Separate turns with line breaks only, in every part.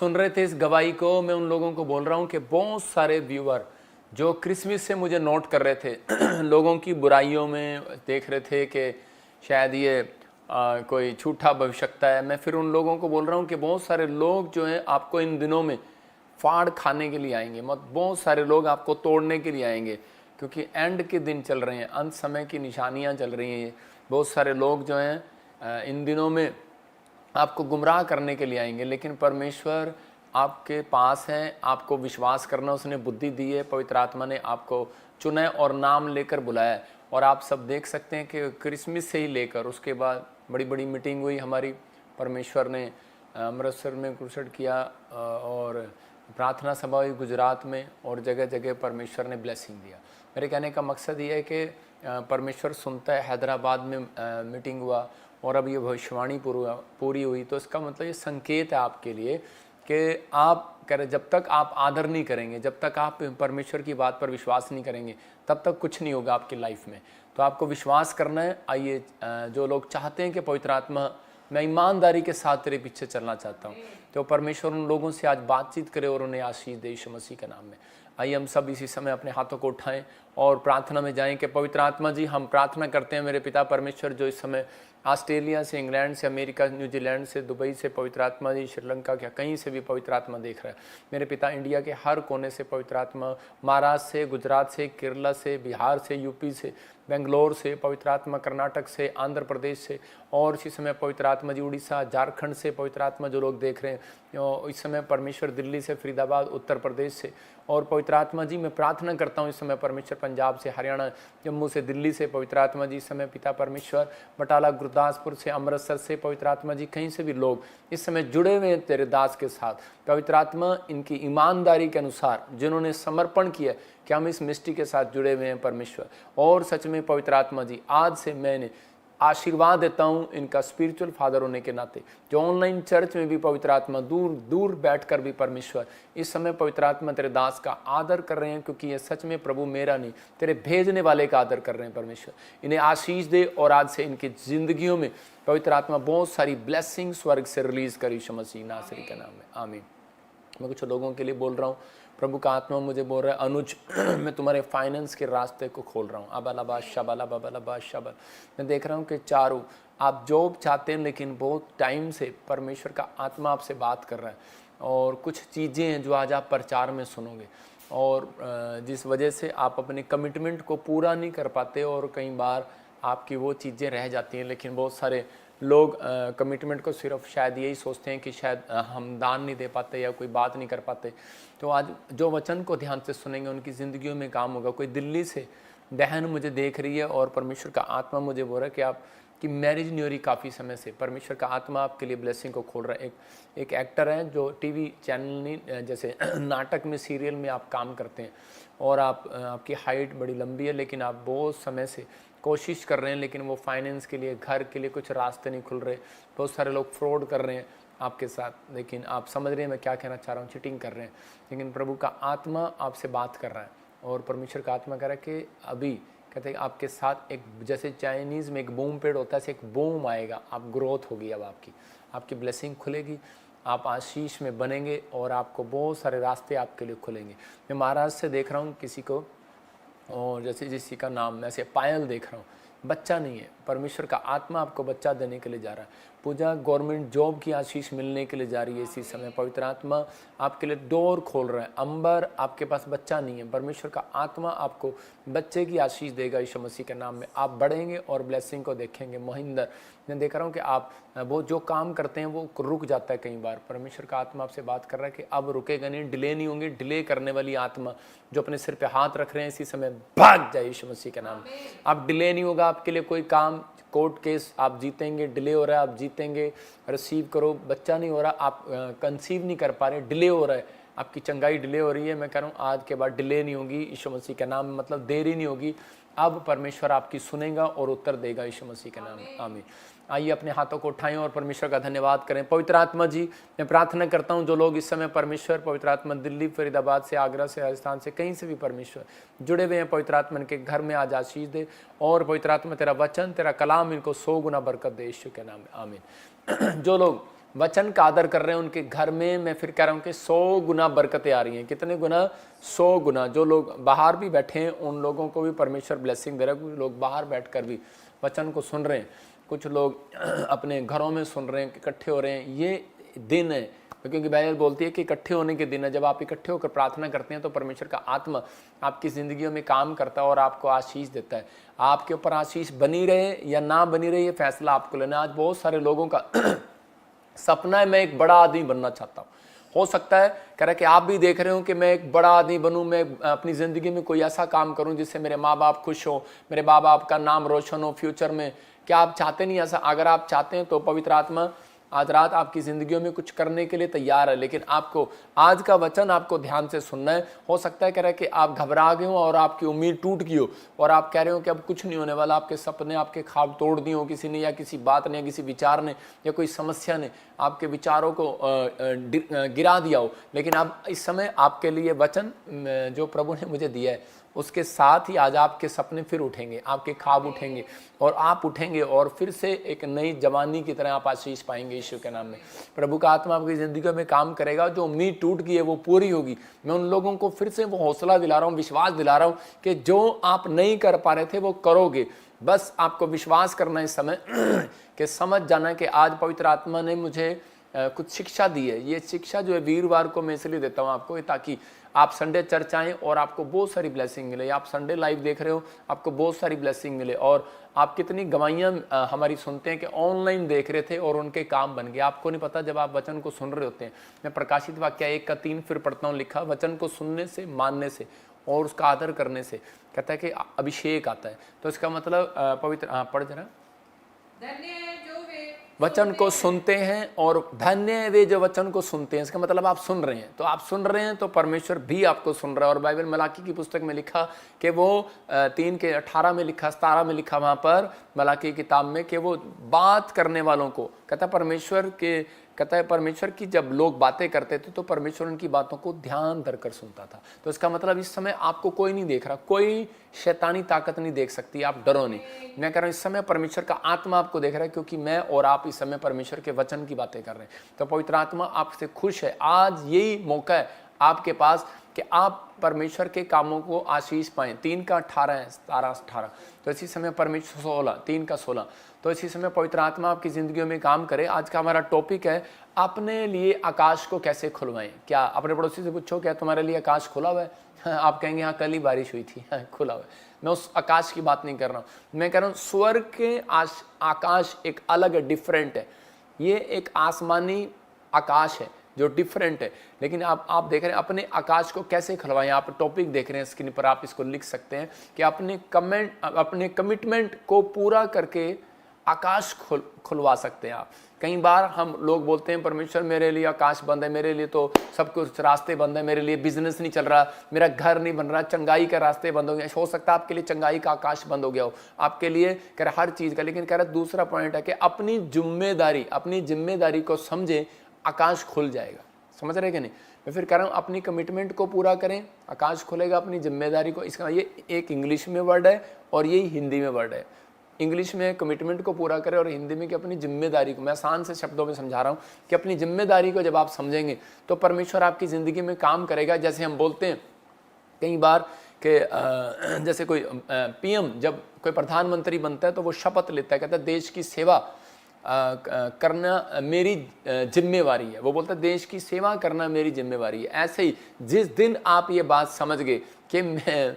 सुन रहे थे इस गवाही को, मैं उन लोगों को बोल रहा हूँ कि बहुत सारे व्यूअर जो क्रिसमस से मुझे नोट कर रहे थे लोगों की बुराइयों में देख रहे थे कि शायद ये कोई झूठा भविष्यता है। मैं फिर उन लोगों को बोल रहा हूँ कि बहुत सारे लोग जो हैं आपको इन दिनों में फाड़ खाने के लिए आएंगे, बहुत सारे लोग आपको तोड़ने के लिए आएंगे, क्योंकि एंड के दिन चल रहे हैं, अंत समय की निशानियां चल रही हैं। बहुत सारे लोग जो हैं इन दिनों में आपको गुमराह करने के लिए आएंगे, लेकिन परमेश्वर आपके पास है। आपको विश्वास करना उसने बुद्धि दी है, पवित्र आत्मा ने आपको चुना है और नाम लेकर बुलाया है। और आप सब देख सकते हैं कि क्रिसमस से ही लेकर उसके बाद बड़ी बड़ी मीटिंग हुई हमारी। परमेश्वर ने अमृतसर में क्रूसेड किया और प्रार्थना सभा हुई गुजरात में, और जगह जगह परमेश्वर ने ब्लेसिंग दिया। मेरे कहने का मकसद ये है कि परमेश्वर सुनता है। हैदराबाद में मीटिंग हुआ और अब ये भविष्यवाणी पूरी हुई, तो इसका मतलब ये संकेत है आपके लिए कि आप करें, जब तक आप आदर नहीं करेंगे, जब तक आप परमेश्वर की बात पर विश्वास नहीं करेंगे, तब तक कुछ नहीं होगा आपकी लाइफ में। तो आपको विश्वास करना है। आइए, जो लोग चाहते हैं कि पवित्र आत्मा मैं ईमानदारी के साथ तेरे पीछे चलना चाहता हूँ, तो परमेश्वर उन लोगों से आज बातचीत करे और उन्हें आशीष दे यीशु मसीह के नाम में। आइए हम सब इसी समय अपने हाथों को उठाएं और प्रार्थना में जाएं कि पवित्र आत्मा जी, हम प्रार्थना करते हैं मेरे पिता परमेश्वर, जो इस समय ऑस्ट्रेलिया से, इंग्लैंड से, अमेरिका, न्यूजीलैंड से, दुबई से पवित्र आत्मा जी, श्रीलंका के कहीं से भी पवित्र आत्मा देख रहा है मेरे पिता, इंडिया के हर कोने से पवित्र आत्मा, महाराष्ट्र से, गुजरात से, केरला से, बिहार से, यूपी से, बेंगलोर से पवित्र आत्मा, कर्नाटक से, आंध्र प्रदेश से, और इसी समय पवित्र आत्मा जी उड़ीसा, झारखंड से पवित्र आत्मा जो लोग देख रहे हैं इस समय परमेश्वर, दिल्ली से, फरीदाबाद, उत्तर प्रदेश से, और पवित्र आत्मा जी मैं प्रार्थना करता हूँ इस समय परमेश्वर पंजाब से, हरियाणा, जम्मू से, दिल्ली से पवित्र आत्मा जी इस समय पिता परमेश्वर, बटाला, गुरदासपुर से, अमृतसर से पवित्र आत्मा जी, कहीं से भी लोग इस समय जुड़े हुए हैं तेरे दास के साथ। पवित्र आत्मा इनकी ईमानदारी के अनुसार जिन्होंने समर्पण किया कि हम इस मिस्ट्री के साथ जुड़े हुए हैं परमेश्वर, और सच में पवित्र आत्मा जी आज से मैंने आशीर्वाद देता हूं इनका स्पिरिचुअल फादर होने के नाते, जो ऑनलाइन चर्च में भी पवित्र आत्मा दूर दूर बैठकर भी परमेश्वर इस समय पवित्र आत्मा तेरे दास का आदर कर रहे हैं, क्योंकि ये सच में प्रभु मेरा नहीं तेरे भेजने वाले का आदर कर रहे हैं। परमेश्वर इन्हें आशीष दे और आज से इनकी जिंदगियों में पवित्र आत्मा बहुत सारी ब्लेसिंग स्वर्ग से रिलीज करी यीशु मसीह नासरी के नाम में, आमीन। मैं कुछ लोगों के लिए बोल रहा हूँ, प्रभु का आत्मा मुझे बोल रहा है, अनुज मैं तुम्हारे फाइनेंस के रास्ते को खोल रहा हूँ। अबालाबा शबाला बबालाबा शबल, मैं देख रहा हूँ कि चारों आप जॉब चाहते हैं, लेकिन बहुत टाइम से परमेश्वर का आत्मा आपसे बात कर रहा है, और कुछ चीज़ें हैं जो आज आप प्रचार में सुनोगे, और जिस वजह से आप अपने कमिटमेंट को पूरा नहीं कर पाते, और कई बार आपकी वो चीज़ें रह जाती हैं। लेकिन बहुत सारे लोग कमिटमेंट को सिर्फ शायद यही सोचते हैं कि शायद हम दान नहीं दे पाते या कोई बात नहीं कर पाते। तो आज जो वचन को ध्यान से सुनेंगे उनकी ज़िंदगियों में काम होगा। कोई दिल्ली से बहन मुझे देख रही है और परमेश्वर का आत्मा मुझे बोल रहा है कि आपकी मैरिज नहीं हो रही काफ़ी समय से, परमेश्वर का आत्मा आपके लिए ब्लेसिंग को खोल रहा है। एक एक्टर है जो टीवी चैनल नहीं, जैसे नाटक में, सीरियल में आप काम करते हैं, और आपकी हाइट बड़ी लंबी है, लेकिन आप बहुत समय से कोशिश कर रहे हैं, लेकिन वो फाइनेंस के लिए, घर के लिए कुछ रास्ते नहीं खुल रहे। बहुत सारे लोग फ्रॉड कर रहे हैं आपके साथ, लेकिन आप समझ रहे हैं मैं क्या कहना चाह रहा हूँ, चीटिंग कर रहे हैं। लेकिन प्रभु का आत्मा आपसे बात कर रहा है, और परमेश्वर का आत्मा कह रहा है कि अभी कहते हैं आपके साथ एक, जैसे चाइनीज़ में एक बूम पेड़ होता है, ऐसे एक बूम आएगा, आप ग्रोथ होगी, अब आपकी ब्लेसिंग खुलेगी, आप आशीष में बनेंगे, और आपको बहुत सारे रास्ते आपके लिए खुलेंगे। मैं महाराष्ट्र से देख रहा हूँ किसी को, और जैसे जिसी का नाम मैं ऐसे पायल देख रहा हूँ, बच्चा नहीं है, परमेश्वर का आत्मा आपको बच्चा देने के लिए जा रहा है। पूजा गवर्नमेंट जॉब की आशीष मिलने के लिए जा रही है इसी समय, पवित्र आत्मा आपके लिए डोर खोल रहा है। अंबर आपके पास बच्चा नहीं है, परमेश्वर का आत्मा आपको बच्चे की आशीष देगा यीशु मसीह के नाम में। आप बढ़ेंगे और ब्लेसिंग को देखेंगे। महिंदर, मैं देख रहा हूँ कि आप वो जो काम करते हैं वो रुक जाता है कई बार, परमेश्वर का आत्मा आपसे बात कर रहा है कि अब रुकेगा नहीं, डिले नहीं होंगे। डिले करने वाली आत्मा जो अपने सिर पे हाथ रख रहे हैं इसी समय भाग जाए यीशु मसीह के नाम में। अब डिले नहीं होगा आपके लिए कोई काम, कोर्ट केस आप जीतेंगे, डिले हो रहा है आप जीतेंगे। रिसीव करो, बच्चा नहीं हो रहा, आप कंसीव नहीं कर पा रहे, डिले हो रहा है, आपकी चंगाई डिले हो रही है, मैं कह रहा हूँ आज के बाद डिले नहीं होगी यीशु मसीह के नाम में, मतलब देरी नहीं होगी। अब परमेश्वर आपकी सुनेगा और उत्तर देगा यीशु मसीह के नाम में, आमीन। आइए अपने हाथों को उठाएं और परमेश्वर का धन्यवाद करें। पवित्र आत्मा जी, मैं प्रार्थना करता हूं जो लोग इस समय परमेश्वर, पवित्र आत्मा दिल्ली, फरीदाबाद से, आगरा से, राजस्थान से, कहीं से भी परमेश्वर जुड़े हुए हैं, पवित्र आत्मा इनके घर में आज आशीष दे, और पवित्र आत्मा तेरा वचन, तेरा कलाम इनको 100 गुना बरकत दे यीशु के नाम में, आमीन। जो लोग वचन का आदर कर रहे हैं, उनके घर में मैं फिर कह रहा हूँ कि 100 गुना बरकतें आ रही हैं। कितने गुना? 100 गुना। जो लोग बाहर भी बैठे हैं उन लोगों को भी परमेश्वर ब्लेसिंग दे रहा है। कुछ लोग बाहर बैठकर भी वचन को सुन रहे हैं, कुछ लोग अपने घरों में सुन रहे हैं, इकट्ठे हो रहे हैं। ये दिन है, क्योंकि बाइबल बोलती है कि इकट्ठे होने के दिन है। जब आप इकट्ठे होकर प्रार्थना करते हैं तो परमेश्वर का आत्मा आपकी ज़िंदगियों में काम करता है और आपको आशीष देता है। आपके ऊपर आशीष बनी रहे या ना बनी रहे, ये फैसला आपको लेना। आज बहुत सारे लोगों का सपना है, मैं एक बड़ा आदमी बनना चाहता हूँ। हो सकता है कह रहा कि आप भी देख रहे हो कि मैं एक बड़ा आदमी बनूं, मैं अपनी ज़िंदगी में कोई ऐसा काम करूं जिससे मेरे माँ बाप खुश हो, मेरे माँ बाप का नाम रोशन हो फ्यूचर में। क्या आप चाहते नहीं ऐसा? अगर आप चाहते हैं तो पवित्र आत्मा आज रात आपकी ज़िंदगियों में कुछ करने के लिए तैयार है, लेकिन आपको आज का वचन आपको ध्यान से सुनना है। हो सकता है कह रहा है कि आप घबरा गए हो और आपकी उम्मीद टूट गई हो और आप कह रहे हो कि अब कुछ नहीं होने वाला। आपके सपने, आपके ख्वाब तोड़ दिए हो किसी ने, या किसी बात ने, या किसी विचार ने, या कोई समस्या ने आपके विचारों को गिरा दिया हो। लेकिन अब इस समय आपके लिए वचन जो प्रभु ने मुझे दिया है, उसके साथ ही आज आपके सपने फिर उठेंगे, आपके ख्वाब उठेंगे और आप उठेंगे और फिर से एक नई जवानी की तरह आप आशीष पाएंगे यीशु के नाम में। प्रभु का आत्मा आपकी ज़िंदगी में काम करेगा। जो उम्मीद टूट गई है वो पूरी होगी। मैं उन लोगों को फिर से वो हौसला दिला रहा हूँ, विश्वास दिला रहा हूँ कि जो आप नहीं कर पा रहे थे वो करोगे। बस आपको विश्वास करना है इस समय कि समझ जाना है कि आज पवित्र आत्मा ने मुझे कुछ शिक्षा दी है। ये शिक्षा जो है वीरवार को मैं इसलिए देता हूँ आपको, ताकि आप संडे चर्च आएँ और आपको बहुत सारी ब्लेसिंग मिले। आप संडे लाइव देख रहे हो, आपको बहुत सारी ब्लेसिंग मिले। और आप कितनी गवाहियाँ हमारी सुनते हैं कि ऑनलाइन देख रहे थे और उनके काम बन गए। आपको नहीं पता, जब आप वचन को सुन रहे होते हैं। मैं प्रकाशित वाक्य 1:3 फिर पढ़ता हूँ, लिखा वचन को सुनने से, मानने से और उसका आदर करने से कहता है कि अभिषेक आता है। तो इसका मतलब पवित्र पढ़ जरा, वचन को सुनते हैं और धन्य है वे जो वचन को सुनते हैं। इसका मतलब आप सुन रहे हैं, तो आप सुन रहे हैं तो परमेश्वर भी आपको सुन रहा है। और बाइबल मलाकी की पुस्तक में लिखा कि वो 3:18 में लिखा, 17 में लिखा वहाँ पर मलाकी की किताब में कि वो बात करने वालों को कहता है परमेश्वर की जब लोग बातें करते थे तो परमेश्वर उनकी बातों को ध्यान धरकर सुनता था। तो इसका मतलब इस समय आपको कोई नहीं देख रहा, कोई शैतानी ताकत नहीं देख सकती, आप डरो नहीं। मैं कह रहा हूँ इस समय परमेश्वर का आत्मा आपको देख रहा है, क्योंकि मैं और आप इस समय परमेश्वर के वचन की बातें कर रहे हैं। तो पवित्र आत्मा आपसे खुश है। आज यही मौका है आपके पास कि आप परमेश्वर के कामों को आशीष पाएं। 3:18 है, 17-18। तो इसी समय परमेश्वर 3:16। तो इसी समय पवित्र आत्मा आपकी ज़िंदगियों में काम करे। आज का हमारा टॉपिक है अपने लिए आकाश को कैसे खुलवाएं। क्या अपने पड़ोसी से पूछो, क्या तुम्हारे लिए आकाश खुला हुआ है? आप कहेंगे हाँ कल ही बारिश हुई थी, खुला हुआ है। मैं उस आकाश की बात नहीं कर रहा हूँ। मैं कह रहा हूँ स्वर्ग के आकाश एक अलग है, डिफरेंट है। ये एक आसमानी आकाश है जो डिफरेंट है। लेकिन आप देख रहे हैं अपने आकाश को कैसे खुलवाएं। आप टॉपिक देख रहे हैं स्क्रीन पर, आप इसको लिख सकते हैं कि अपने कमिटमेंट को पूरा करके आकाश खुलवा सकते हैं आप। कई बार हम लोग बोलते हैं परमेश्वर मेरे लिए आकाश बंद है, मेरे लिए तो सब कुछ रास्ते बंद है, मेरे लिए बिजनेस नहीं चल रहा, मेरा घर नहीं बन रहा, चंगाई का रास्ते बंद हो गया। हो सकता है आपके लिए चंगाई का आकाश बंद हो गया हो, आपके लिए कह रहा हर चीज़ का। लेकिन कह रहा दूसरा पॉइंट है कि अपनी जिम्मेदारी को समझे, आकाश खुल जाएगा। समझ रहे कि नहीं? मैं फिर कह रहा हूँ अपनी कमिटमेंट को पूरा करें, आकाश खुलेगा। अपनी जिम्मेदारी को, इसका ये एक इंग्लिश में वर्ड है और यही हिंदी में वर्ड है। इंग्लिश में कमिटमेंट को पूरा करें और हिंदी में कि अपनी जिम्मेदारी को। मैं आसान से शब्दों में समझा रहा हूँ कि अपनी जिम्मेदारी को जब आप समझेंगे तो परमेश्वर आपकी ज़िंदगी में काम करेगा। जैसे हम बोलते हैं कई बार कि जैसे कोई पीएम जब कोई प्रधानमंत्री बनता है तो वो शपथ लेता है, कहता है देश की सेवा करना मेरी जिम्मेवारी है। वो बोलता है देश की सेवा करना मेरी जिम्मेवारी है। ऐसे ही जिस दिन आप ये बात समझ गए कि मैं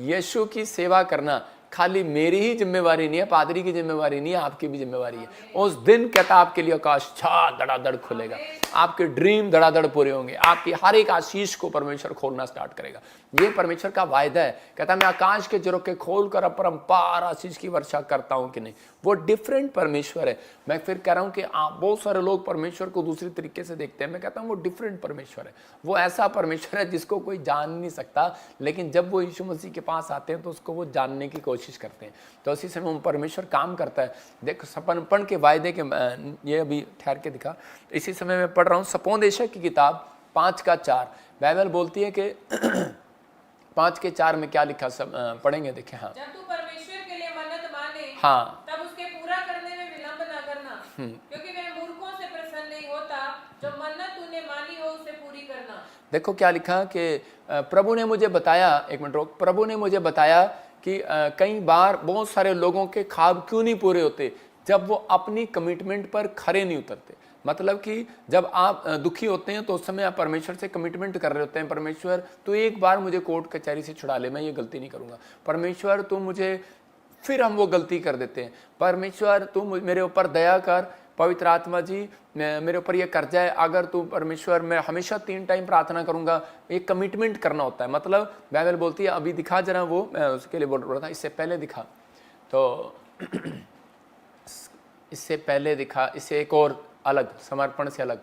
यीशु की सेवा करना खाली मेरी ही जिम्मेवारी नहीं है, पादरी की जिम्मेवारी नहीं है, आपकी भी जिम्मेवारी है, उस दिन कहता आपके लिए आकाश धड़ाधड़ खुलेगा। आपके ड्रीम धड़ाधड़ पूरे होंगे, आपकी हर एक आशीष को परमेश्वर खोलना स्टार्ट करेगा। ये परमेश्वर का वायदा है। कहता मैं आकाश के झरोखे खोलकर अपरंपार आशीष की वर्षा करता हूं कि नहीं। वो डिफरेंट परमेश्वर है। मैं फिर कह रहा हूं कि बहुत सारे लोग परमेश्वर को दूसरी तरीके से देखते हैं। मैं कहता हूं वो डिफरेंट परमेश्वर है। वो ऐसा परमेश्वर है जिसको कोई जान नहीं सकता, लेकिन जब वो यीशु मसीह के पास आते हैं तो उसको वो जानने की कोशिश करते हैं। तो इसी समय वो परमेश्वर काम करता है। देखो सपनपन के वायदे के, ये अभी ठहर के दिखा। इसी समय मैं पढ़ रहा हूँ सपोदेशक की किताब 5:4। बाइबल बोलती है कि 5:4 में क्या लिखा, सब पढ़ेंगे, देखें। हाँ,
जब तू परमेश्वर के लिए मन्नत माने,
हाँ,
तब उसके पूरा करने में विलंब न करना, क्योंकि वह मूर्खों से प्रसन्न नहीं होता जो मन्नत तूने मानी हो उसे पूरी करना।
देखो क्या लिखा कि प्रभु ने मुझे बताया, एक मिनट रोक, प्रभु ने मुझे बताया कि कई बार बहुत सारे लोगों के ख्वाब क्यों नहीं पूरे होते, जब वो अपनी कमिटमेंट पर खरे नहीं उतरते। मतलब कि जब आप दुखी होते हैं तो उस समय आप परमेश्वर से कमिटमेंट कर रहे होते हैं, परमेश्वर तू एक बार मुझे कोर्ट कचहरी से छुड़ा ले, मैं ये गलती नहीं करूंगा, परमेश्वर तू मुझे, फिर हम वो गलती कर देते हैं, परमेश्वर तू मेरे ऊपर दया कर, पवित्र आत्मा जी मेरे ऊपर ये कर जाए, अगर तू परमेश्वर, मैं हमेशा 3 टाइम प्रार्थना करूंगा। एक कमिटमेंट करना होता है। मतलब बाइबल बोलती है, अभी दिखा जरा वो, मैं उसके लिए बोल रहा था, इससे पहले दिखा, तो इससे पहले दिखा, इससे एक और अलग, समर्पण से अलग,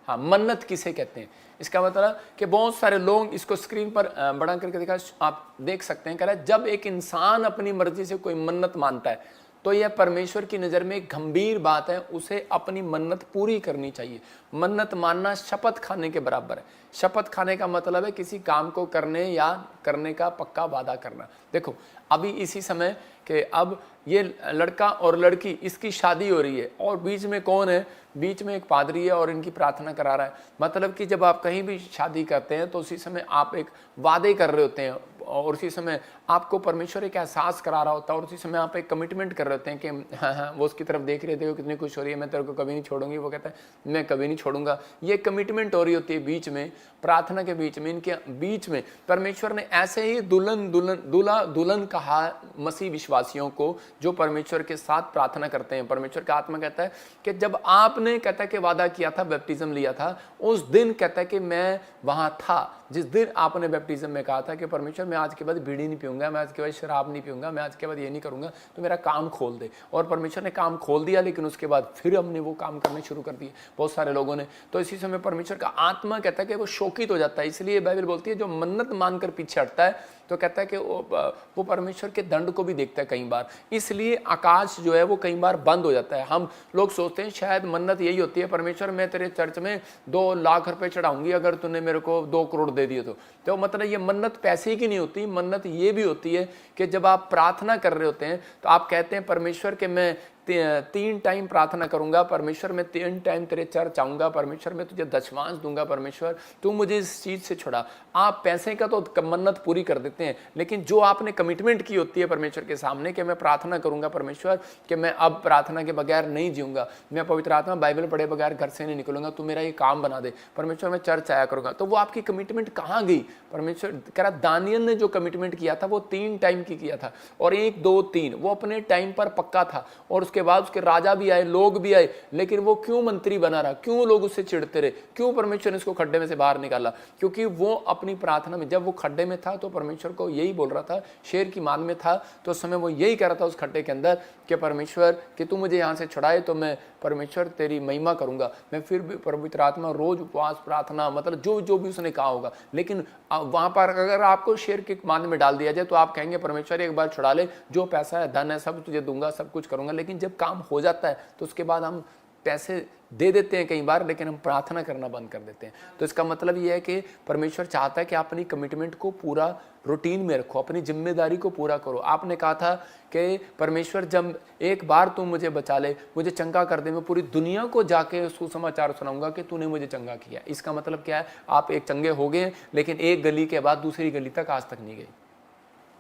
हाँ, मन्नत किसे कहते हैं। इसका मतलब कि बहुत सारे लोग इसको स्क्रीन पर बड़ा करके दिखा, आप देख सकते हैं, कह रहा है जब एक इंसान अपनी मर्जी से कोई मन्नत मानता है तो यह परमेश्वर की नज़र में एक गंभीर बात है, उसे अपनी मन्नत पूरी करनी चाहिए। मन्नत मानना शपथ खाने के बराबर है। शपथ खाने का मतलब है किसी काम को करने या करने का पक्का वादा करना। देखो अभी इसी समय कि अब ये लड़का और लड़की, इसकी शादी हो रही है और बीच में कौन है, बीच में एक पादरी है और इनकी प्रार्थना करा रहा है। मतलब कि जब आप कहीं भी शादी करते हैं तो उसी समय आप एक वादे कर रहे होते हैं और उसी समय आपको परमेश्वर एक एहसास करा रहा होता है और उसी समय आप एक कमिटमेंट कर रहे होते हैं कि हाँ हाँ, वो उसकी तरफ देख रहे थे, वो कितनी खुश हो रही है, मैं तेरे को कभी नहीं छोड़ूंगी, वो कहता है मैं कभी नहीं छोड़ूंगा। ये कमिटमेंट हो रही होती है बीच में, प्रार्थना के बीच में, इनके बीच में। परमेश्वर ने ऐसे ही दुल्हन कहा मसीह विश्वासियों को जो परमेश्वर के साथ प्रार्थना करते हैं। परमेश्वर का आत्मा कहता है कि जब आपने, कहता है कि वादा किया था, बैप्टिज्म लिया था, उस दिन कहता है कि मैं वहां था, जिस दिन आपने बैप्टिज्म में कहा था कि परमेश्वर मैं आज के बाद बीड़ी नहीं पीऊंगा, मैं आज के बाद शराब नहीं पीऊंगा, मैं आज के बाद ये नहीं करूंगा, तो मेरा काम खोल दे। और परमेश्वर ने काम खोल दिया, लेकिन उसके बाद फिर हमने वो काम करने शुरू कर दिए बहुत सारे लोगों ने। तो इसी समय परमेश्वर का आत्मा कहता है कि वो शोकित हो जाता है। इसलिए बाइबल बोलती है जो मन्नत मानकर पीछे हटता है तो कहता है कि वो परमेश्वर के दंड को भी देखता है कई बार। इसलिए आकाश जो है वो कई बार बंद हो जाता है। हम लोग सोचते हैं शायद मन्नत यही होती है, परमेश्वर मैं तेरे चर्च में 2 लाख रुपए चढ़ाऊंगी अगर तूने मेरे को 2 करोड़ दे दिए तो मतलब ये मन्नत पैसे की नहीं होती। मन्नत ये भी होती है कि जब आप प्रार्थना कर रहे होते हैं तो आप कहते हैं परमेश्वर के मैं 3 टाइम प्रार्थना करूंगा, परमेश्वर मैं 3 टाइम तेरे चर्च आऊंगा, परमेश्वर मैं तुझे दशमांश दूंगा, परमेश्वर तू मुझे इस चीज से छुड़ा। आप पैसे का तो मन्नत पूरी कर देते हैं, लेकिन जो आपने कमिटमेंट की होती है परमेश्वर के सामने कि मैं प्रार्थना करूंगा परमेश्वर कि मैं अब प्रार्थना के बगैर नहीं जीऊंगा, मैं पवित्र आत्मा बाइबल पढ़े बगैर घर से नहीं निकलूंगा, तू मेरा ये काम बना दे, परमेश्वर मैं चर्च आया करूंगा, तो वो आपकी कमिटमेंट कहाँ गई। परमेश्वर कह रहा दानियल ने जो कमिटमेंट किया था वो 3 टाइम की किया था, और 1 2 3 वो अपने टाइम पर पक्का था। और उसके बाद उसके राजा भी आए, लोग भी आए, लेकिन वो क्यों मंत्री बना रहा, क्यों लोग उससे चिढ़ते रहे, क्यों परमेश्वर ने इसको खड्डे में से बाहर निकाला, क्योंकि वो अपनी प्रार्थना में, जब वो खड्डे में था तो परमेश्वर को यही बोल रहा था, शेर की मान में था तो उस समय वो यही कह रहा था उस खड्डे के अंदर कि परमेश्वर कि तू मुझे यहाँ से छुड़ाए तो मैं परमेश्वर तेरी महिमा करूंगा। मैं फिर भी पवित्र आत्मा रोज उपवास प्रार्थना, मतलब जो भी उसने कहा होगा। लेकिन वहां पर अगर आपको शेर के मान में डाल दिया जाए तो आप कहेंगे परमेश्वर एक बार छुड़ा ले, जो पैसा है धन है सब तुझे दूंगा, सब कुछ करूंगा। लेकिन जब काम हो जाता है तो उसके बाद हम पैसे दे देते हैं कई बार, लेकिन हम प्रार्थना करना बंद कर देते हैं। तो इसका मतलब यह है कि परमेश्वर चाहता है कि आप अपनी कमिटमेंट को पूरा रूटीन में रखो, अपनी जिम्मेदारी को पूरा करो। आपने कहा था कि परमेश्वर जब एक बार तू मुझे बचा ले, मुझे चंगा कर दे, मैं पूरी दुनिया को जाके सुसमाचार सुनाऊंगा कि तूने मुझे चंगा किया। इसका मतलब क्या है, आप एक चंगे हो गए लेकिन एक गली के बाद दूसरी गली तक आज तक नहीं गए,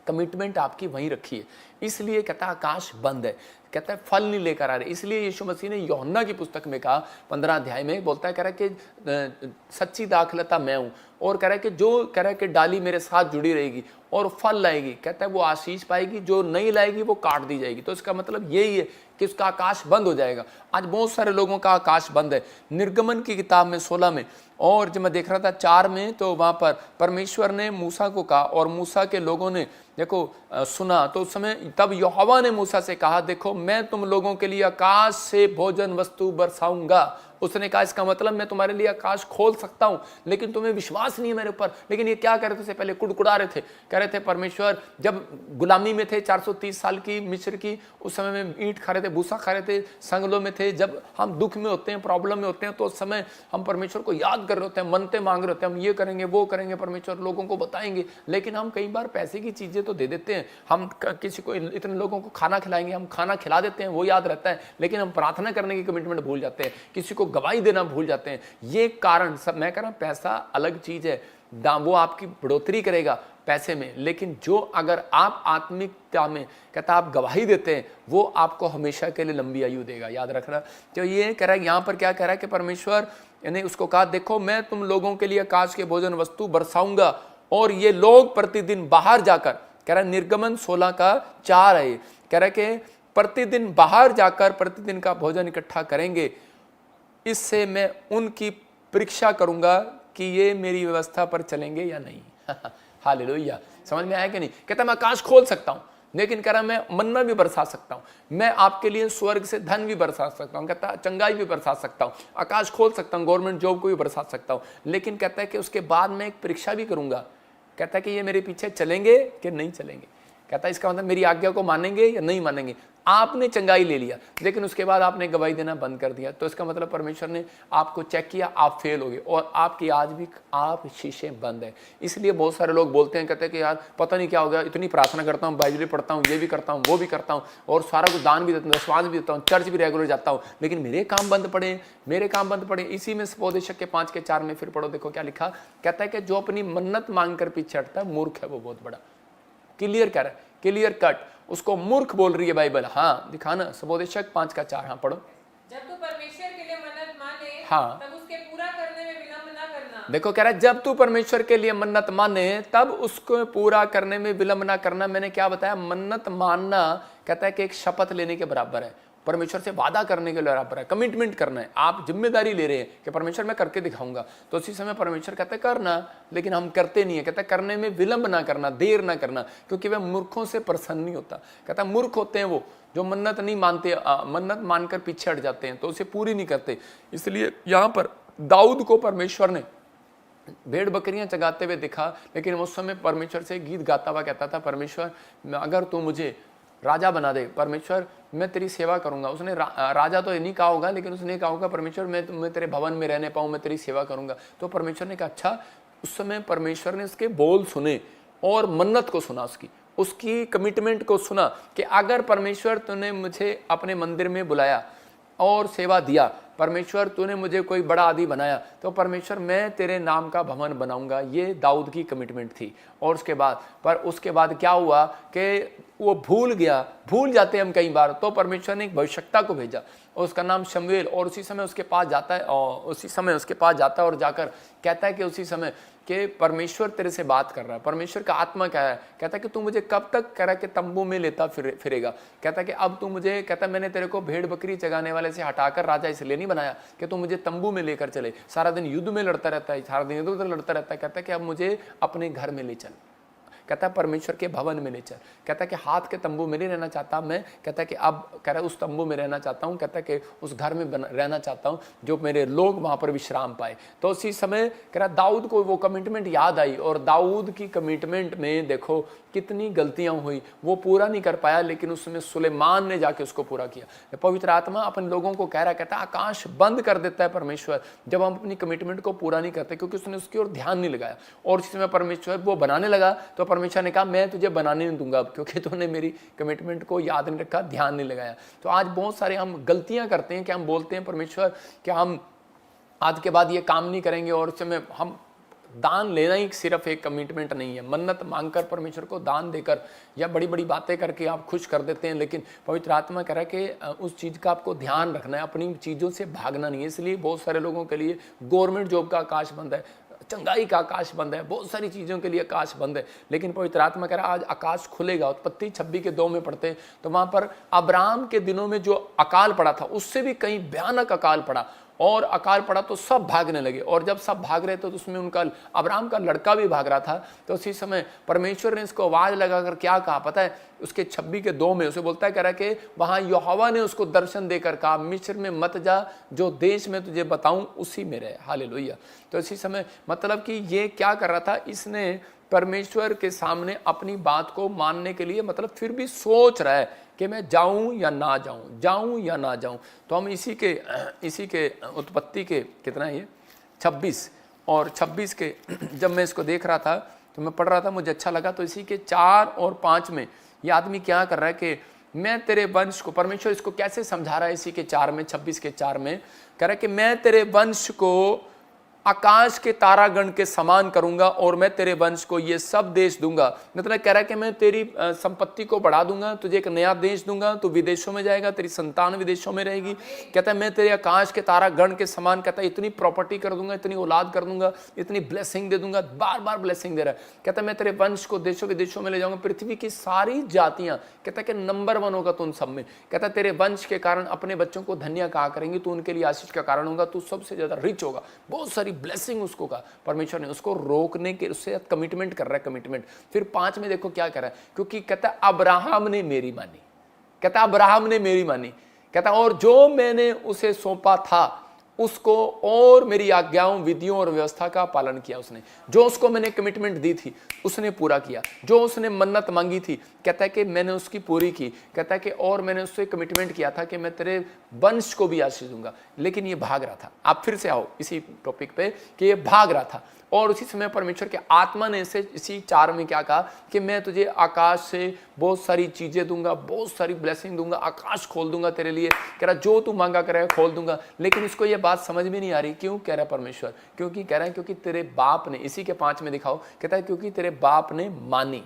कमिटमेंट आपकी वहीं रखी है। इसलिए कहता है आकाश बंद है, कहता है फल नहीं लेकर आ रहे। इसलिए यीशु मसीह ने यूहन्ना की पुस्तक में कहा 15 अध्याय में बोलता है, कह रहा है कि सच्ची दाखलता मैं हूं, और कह रहा है कि जो कह रहा है कि डाली मेरे साथ जुड़ी रहेगी और फल लाएगी, कहता है वो आशीष पाएगी, जो नहीं लाएगी वो काट दी जाएगी। तो इसका मतलब यही है कि उसका आकाश बंद हो जाएगा। आज बहुत सारे लोगों का आकाश बंद है। निर्गमन की किताब में 16 में, और जब मैं देख रहा था 4 में, तो वहां पर परमेश्वर ने मूसा को कहा और मूसा के लोगों ने देखो सुना, तो उस समय तब यहोवा ने मूसा से कहा देखो मैं तुम लोगों के लिए आकाश से भोजन वस्तु बरसाऊंगा। उसने कहा इसका मतलब मैं तुम्हारे लिए आकाश खोल सकता हूं, लेकिन तुम्हें विश्वास नहीं है मेरे ऊपर। लेकिन ये क्या कर रहे थे, पहले कुड़कुड़ा रहे थे, कह रहे थे परमेश्वर जब गुलामी में थे 430 साल की मिस्र की, उस समय में ईंट खा रहे थे, भूसा खा रहे थे, संगलों में थे। जब हम दुख में होते हैं, प्रॉब्लम में होते हैं, तो उस समय हम परमेश्वर को याद कर रहे होते हैं, मनते मांग रहे होते हैं, हम ये करेंगे वो करेंगे, परमेश्वर लोगों को बताएंगे। लेकिन हम कई बार पैसे की चीजें तो दे देते हैं, हम किसी को इतने लोगों को खाना खिलाएंगे, हम खाना खिला देते हैं, वो याद रहता है, लेकिन हम प्रार्थना करने की कमिटमेंट भूल जाते हैं। किसी को गवाही देना भूल जाते हैं। ये कारण सब, मैं कह रहा हूँ पैसा अलग चीज है, वो आपकी बढ़ोतरी करेगा पैसे में, लेकिन जो अगर आप आत्मिकता में कहता आप गवाही देते हैं, वो आपको हमेशा के लिए लंबी आयु देगा, याद रखना। तो ये कह रहा है यहाँ पर, क्या कह रहा है कि परमेश्वर ने उसको कहा, देखो मैं तुम लोगों के लिए आकाश के भोजन वस्तु बरसाऊंगा और ये लोग प्रतिदिन बाहर जाकर, कह रहा है निर्गमन 16:4 है, कह रहा है कि प्रतिदिन बाहर जाकर प्रतिदिन का भोजन इकट्ठा करेंगे, इससे मैं उनकी परीक्षा करूंगा कि ये मेरी व्यवस्था पर चलेंगे या नहीं। हालेलुया, समझ में आया कि नहीं? कहता मैं आकाश खोल सकता हूं, लेकिन कह रहा मैं मन्ना भी बरसा सकता हूं, मैं आपके लिए स्वर्ग से धन भी बरसा सकता हूं, कहता चंगाई भी बरसा सकता हूं, आकाश खोल सकता हूं, गवर्नमेंट जॉब को भी बरसा सकता हूं, लेकिन कहता है कि उसके बाद मैं एक परीक्षा भी करूंगा। कहता है कि ये मेरे पीछे चलेंगे कि नहीं चलेंगे। कहता है इसका मतलब मेरी आज्ञा को मानेंगे या नहीं मानेंगे। आपने चंगाई ले लिया लेकिन उसके बाद आपने गवाही देना बंद कर दिया, तो इसका मतलब परमेश्वर ने आपको चेक किया, आप फेल हो गए और आपकी आज भी आप शीशे बंद है। इसलिए बहुत सारे लोग बोलते हैं, कहते हैं कि यार पता नहीं क्या हो गया, इतनी प्रार्थना करता हूँ, बाइबल पढ़ता हूँ, ये भी करता हूँ, वो भी करता हूँ और सारा कुछ दान भी देता हूँ, दशमांश भी देता हूँ, चर्च भी रेगुलर जाता हूँ, लेकिन मेरे काम बंद पड़े, मेरे काम बंद पड़े। इसी में उपदेशक के 5:4 में फिर पढ़ो, देखो क्या लिखा। कहता है कि जो अपनी मन्नत मांग कर पीछे हटता है मूर्ख है, वो बहुत बड़ा क्लियर कर रहा है, क्लियर कट, उसको मूर्ख बोल रही है बाइबल। हाँ दिखाना, सबोदेशक 5:4, हाँ पढ़ो।
जब तू परमेश्वर के लिए मन्नत माने,
हाँ,
तब उसके पूरा करने में विलंब ना करना।
देखो कह रहा है जब तू परमेश्वर के लिए मन्नत माने तब उसको पूरा करने में विलंब ना करना। मैंने क्या बताया, मन्नत मानना कहता है कि एक शपथ लेने के बराबर है, परमेश्वर से वादा करने के लिए बराबर है, कमिटमेंट करना है, आप जिम्मेदारी ले रहे हैं कि परमेश्वर मैं करके दिखाऊंगा। तो उसी समय परमेश्वर कहता है करना, लेकिन हम करते नहीं है। कहता है करने में विलंब ना करना, देर ना करना, क्योंकि वह मूर्खों से प्रसन्न नहीं होता। कहता है मूर्ख होते हैं वो जो मन्नत नहीं मानते, मन्नत मानकर पीछे हट जाते हैं तो उसे पूरी नहीं करते। इसलिए यहाँ पर दाऊद को परमेश्वर ने भेड़ बकरियां चगाते हुए दिखा, लेकिन उस समय परमेश्वर से गीत गाता हुआ कहता था, परमेश्वर अगर तू मुझे राजा बना दे, परमेश्वर मैं तेरी सेवा करूंगा। उसने राजा तो नहीं कहा होगा, लेकिन उसने कहा होगा परमेश्वर मैं तेरे भवन में रहने पाऊं, मैं तेरी सेवा करूंगा। तो परमेश्वर ने कहा अच्छा। उस समय परमेश्वर ने उसके बोल सुने और मन्नत को सुना, उसकी कमिटमेंट को सुना कि अगर परमेश्वर तूने मुझे अपने मंदिर में बुलाया और सेवा दिया, परमेश्वर तूने मुझे कोई बड़ा आदि बनाया, तो परमेश्वर मैं तेरे नाम का भवन बनाऊंगा। ये दाऊद की कमिटमेंट थी। और उसके बाद क्या हुआ कि वो भूल जाते हैं हम कई बार, तो परमेश्वर ने एक भविष्यवक्ता को भेजा और उसका नाम शमूएल, और उसी समय उसके पास जाता है और जाकर कहता है कि उसी समय कि परमेश्वर तेरे से बात कर रहा है। परमेश्वर का आत्मा क्या है, कहता है कि तू मुझे कब तक कह रहा है कि तंबू में लेता फिरेगा। कहता है कि अब तू मुझे, कहता है मैंने तेरे को भेड़ बकरी चगाने वाले से हटाकर राजा इसलिए नहीं बनाया कि तू मुझे तंबू में लेकर चले, सारा दिन युद्ध में लड़ता रहता है, सारा दिन इधर उधर लड़ता रहता है। कहता है कि अब मुझे अपने घर में ले चल, कहता है परमेश्वर के भवन में ले चल। कहता है कि हाथ के तंबू में नहीं रहना चाहता मैं, कहता है कि अब कह रहा है उस तंबू में रहना चाहता हूँ, कहता है कि उस घर में रहना चाहता हूँ जो मेरे लोग वहाँ पर विश्राम पाए। तो उसी समय कह रहा दाऊद को वो कमिटमेंट याद आई, और दाऊद की कमिटमेंट में देखो कितनी गलतियां हुई, वो पूरा नहीं कर पाया, लेकिन उसमें सुलेमान ने जाके उसको पूरा किया। पवित्र आत्मा अपन लोगों को कह रहा, कहता है आकाश बंद कर देता है परमेश्वर जब हम अपनी कमिटमेंट को पूरा नहीं करते, क्योंकि उसने उसकी ओर ध्यान नहीं लगाया। और इस समय परमेश्वर वो बनाने लगा तो परमेश्वर ने कहा मैं तुझे बनाने नहीं दूंगा, क्योंकि तूने मेरी कमिटमेंट को याद नहीं रखा, ध्यान नहीं लगाया। तो आज बहुत सारे हम गलतियां करते हैं कि हम बोलते हैं परमेश्वर कि हम आज के बाद ये काम नहीं करेंगे, और उस समय हम दान लेना ही सिर्फ एक कमिटमेंट नहीं है। मन्नत मांगकर परमेश्वर को दान देकर या बड़ी बड़ी बातें करके आप खुश कर देते हैं, लेकिन पवित्र आत्मा कह रहा है कि उस चीज़ का आपको ध्यान रखना है, अपनी चीज़ों से भागना नहीं है। इसलिए बहुत सारे लोगों के लिए गवर्नमेंट जॉब का आकाश बंद है, चंगाई का आकाश बंद है, बहुत सारी चीज़ों के लिए आकाश बंद है, लेकिन पवित्र आत्मा कह रहा है आज आकाश खुलेगा। उत्पत्ति 26:2 में पढ़ते तो वहाँ पर अब्राहम के दिनों में जो अकाल पड़ा था उससे भी कहीं भयानक अकाल पड़ा, और अकाल पड़ा तो सब भागने लगे, और जब सब भाग रहे थे तो उसमें उनका अब्राहम का लड़का भी भाग रहा था। तो उसी समय परमेश्वर ने इसको आवाज लगाकर क्या कहा पता है, उसके 26:2 में उसे बोलता है, कह रहा है कि वहां यहोवा ने उसको दर्शन देकर कहा मिस्र में मत जा, जो देश में तुझे बताऊं उसी में रहे। हालेलुया। तो इसी समय मतलब कि ये क्या कर रहा था, इसने परमेश्वर के सामने अपनी बात को मानने के लिए मतलब फिर भी सोच रहा है कि मैं जाऊं या ना जाऊं। तो हम इसी के उत्पत्ति के कितना है ये 26 और 26 के जब मैं इसको देख रहा था तो मैं पढ़ रहा था, मुझे अच्छा लगा। तो इसी के 4 और 5 में ये आदमी क्या कर रहा है कि मैं तेरे वंश को, परमेश्वर इसको कैसे समझा रहा है इसी के 4 में, 26 के 4 में कह रहा है कि मैं तेरे वंश को आकाश के तारागण के समान करूंगा और मैं तेरे वंश को ये सब देश दूंगा। मतलब कह रहा है कि मैं तेरी संपत्ति को बढ़ा दूंगा, तुझे एक नया देश दूंगा, तू विदेशों में जाएगा, तेरी संतान विदेशों में रहेगी। कहता है मैं तेरे आकाश के तारागण के समान, कहता है इतनी प्रॉपर्टी कर दूंगा, इतनी औलाद कर दूंगा, इतनी ब्लेसिंग दे दूंगा, बार बार ब्लेसिंग दे रहा है। कहता है मैं तेरे वंश को देशों विदेशों में ले जाऊंगा, पृथ्वी की सारी जातियां, कहता है कि नंबर 1 होगा तू उन सब में। कहता है तेरे वंश के कारण अपने बच्चों को धन्य कहा करेंगे, तू उनके लिए आशीष का कारण होगा, तू सबसे ज्यादा रिच होगा। बहुत सारी ब्लेसिंग उसको कहा परमेश्वर ने, उसको रोकने के, उससे कमिटमेंट कर रहा है, कमिटमेंट। फिर 5 में देखो क्या कर रहा है, क्योंकि कहता है अब्राहम ने मेरी मानी, कहता अब्राहम ने मेरी मानी, कहता और जो मैंने उसे सौंपा था उसको और मेरी आज्ञाओं, विधियों और व्यवस्था का पालन किया उसने। जो उसको मैंने कमिटमेंट दी थी उसने पूरा किया, जो उसने मन्नत मांगी थी कहता है कि मैंने उसकी पूरी की। कहता है कि और मैंने उससे कमिटमेंट किया था कि मैं तेरे वंश को भी आशीष दूंगा। लेकिन ये भाग रहा था, आप फिर से आओ इसी टॉपिक पे कि ये भाग रहा था। और उसी समय परमेश्वर के आत्मा ने इसे इसी 4 में क्या कहा कि मैं तुझे आकाश से बहुत सारी चीजें दूंगा, बहुत सारी ब्लेसिंग दूंगा, आकाश खोल दूंगा तेरे लिए। कह रहा जो तू मांगा करेगा खोल दूंगा। लेकिन इसको ये बात समझ में नहीं आ रही, क्यों कह रहा है परमेश्वर, क्योंकि कह रहा है क्योंकि तेरे बाप ने, इसी के 5 में दिखाओ, कहता है क्योंकि तेरे बाप ने मानी,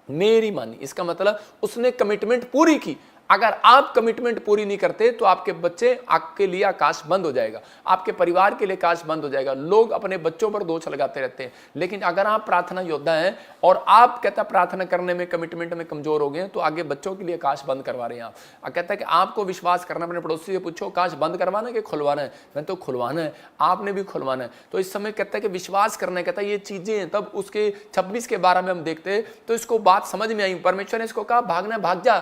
मेरी मानी। इसका मतलब उसने कमिटमेंट पूरी की। अगर आप कमिटमेंट पूरी नहीं करते तो आपके बच्चे, आपके लिए आकाश बंद हो जाएगा, आपके परिवार के लिए आकाश बंद हो जाएगा। लोग अपने बच्चों पर दोष लगाते रहते हैं, लेकिन अगर आप प्रार्थना योद्धा हैं और आप कहता प्रार्थना करने में, कमिटमेंट में कमजोर हो गए तो आगे बच्चों के लिए आकाश बंद करवा रहे हैं आप। कहता है कि आपको विश्वास करना, अपने पड़ोसी से पूछो आकाश बंद करवाना है कि खुलवाना है। मैं तो खुलवाना है, आपने भी खुलवाना है। तो इस समय कहता है कि विश्वास करना है, कहता है ये चीजें हैं। तब उसके 26 के 12 में हम देखते हैं तो इसको बात समझ में आई। परमेश्वर ने इसको कहा भागना भाग जा,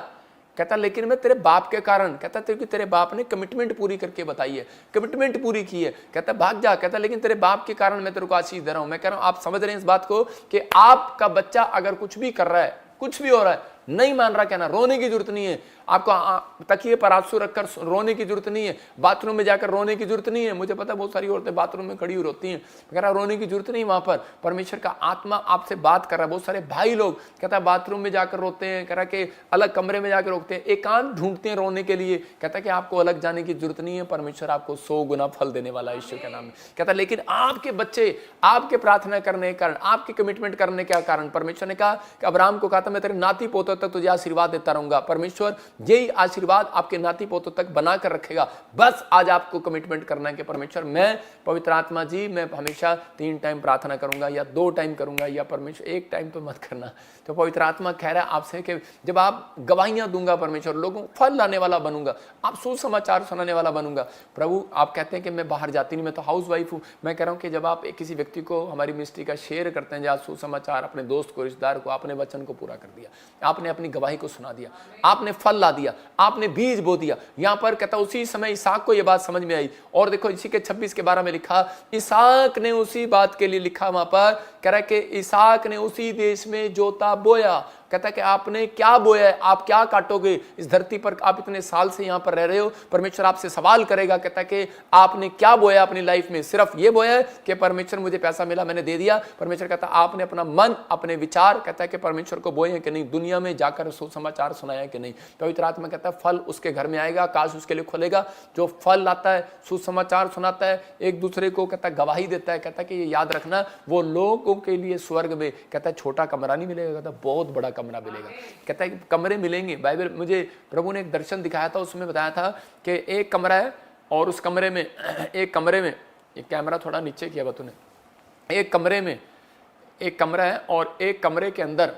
कहता लेकिन मैं तेरे बाप के कारण, कहता क्योंकि तेरे बाप ने कमिटमेंट पूरी करके बताई है, कमिटमेंट पूरी की है, कहता भाग जा। कहता लेकिन तेरे बाप के कारण मैं तेरे को आशीष दे रहा हूं। मैं कह रहा हूं आप समझ रहे हैं इस बात को कि आपका बच्चा अगर कुछ भी कर रहा है, कुछ भी हो रहा है, नहीं मान रहा, कहना रोने की जरूरत नहीं है। आपको तकिए पर आंसू रखकर रोने की जरूरत नहीं है, बाथरूम में जाकर रोने की जरूरत नहीं है। मुझे पता है बहुत सारी औरतें बाथरूम में खड़ी रोती हैं, कह रहा रोने की जरूरत नहीं। वहां पर परमेश्वर का आत्मा आपसे बात कर रहा है। बहुत सारे भाई लोग कहता है बाथरूम में जाकर रोते हैं, कह रहा कि अलग कमरे में जाकर रोकते हैं, एकांत ढूंढते हैं रोने के लिए। कहता कि आपको अलग जाने की जरूरत नहीं है, परमेश्वर आपको 100 गुना फल देने वाला है ईश्वर के नाम में। कहता लेकिन आपके बच्चे, आपके प्रार्थना करने के कारण, आपके कमिटमेंट करने के कारण, परमेश्वर ने कहा कि अब्राहम को कहा था मैं तेरे नाती पोतों तक तुझे आशीर्वाद देता रहूंगा। परमेश्वर यही आशीर्वाद आपके नाती पोतों तक बनाकर रखेगा। बस आज आपको कमिटमेंट करना है कि परमेश्वर मैं, पवित्र आत्मा जी, मैं हमेशा 3 टाइम प्रार्थना करूंगा या 2 टाइम करूंगा, या परमेश्वर 1 टाइम तो मत करना। तो पवित्र आत्मा कह रहा है आपसे कि जब आप गवाहियां दूंगा परमेश्वर, लोगों फल लाने वाला बनूंगा, आप सुसमाचार सुनाने वाला बनूंगा। प्रभु आप कहते हैं कि मैं बाहर जाती नहीं, मैं तो हाउस वाइफ हूं। मैं कह रहा हूं कि जब आप किसी व्यक्ति को हमारी मिनिस्ट्री का शेयर करते हैं, जहाँ सुसमाचार, अपने दोस्त को, रिश्तेदार को, आपने वचन को पूरा कर दिया, आपने अपनी गवाही को सुना दिया, आपने फल ला दिया, आपने बीज बो दिया। यहां पर कहता उसी समय इसहाक को यह बात समझ में आई। और देखो इसी के 26 के 12 में लिखा, इसहाक ने उसी बात के लिए लिखा, वहां पर कह रहा है कि इसहाक ने उसी देश में जोता बोया। कहता है कि आपने क्या बोया है, आप क्या काटोगे इस धरती पर, आप इतने साल से यहां पर रह रहे हो, परमेश्वर आपसे सवाल करेगा। कहता है कि आपने क्या बोया अपनी लाइफ में, सिर्फ ये बोया है कि परमेश्वर मुझे पैसा मिला मैंने दे दिया। परमेश्वर कहता है आपने अपना मन, अपने विचार, कहता है कि परमेश्वर को बोए हैं कि नहीं, दुनिया में जाकर सुसमाचार सुनाया है कि नहीं। पवित्र आत्मा कहता है फल उसके घर में आएगा, आकाश उसके लिए खुलेगा। जो फल लाता है, सुसमाचार सुनाता है, एक दूसरे को कहता है गवाही देता है, कहता है कि ये याद रखना वो लोगों के लिए स्वर्ग में, कहता है छोटा कमरा नहीं मिलेगा, कहता है बहुत बड़ा कमरा मिलेगा। कहता है कि कमरे मिलेंगे। बाइबल मुझे प्रभु ने एक दर्शन दिखाया था, उसमें बताया था कि एक कमरा है और उस कमरे में, एक कमरे में, एक कैमरा थोड़ा नीचे किया तूने, एक कमरे में एक कमरा है और एक कमरे के अंदर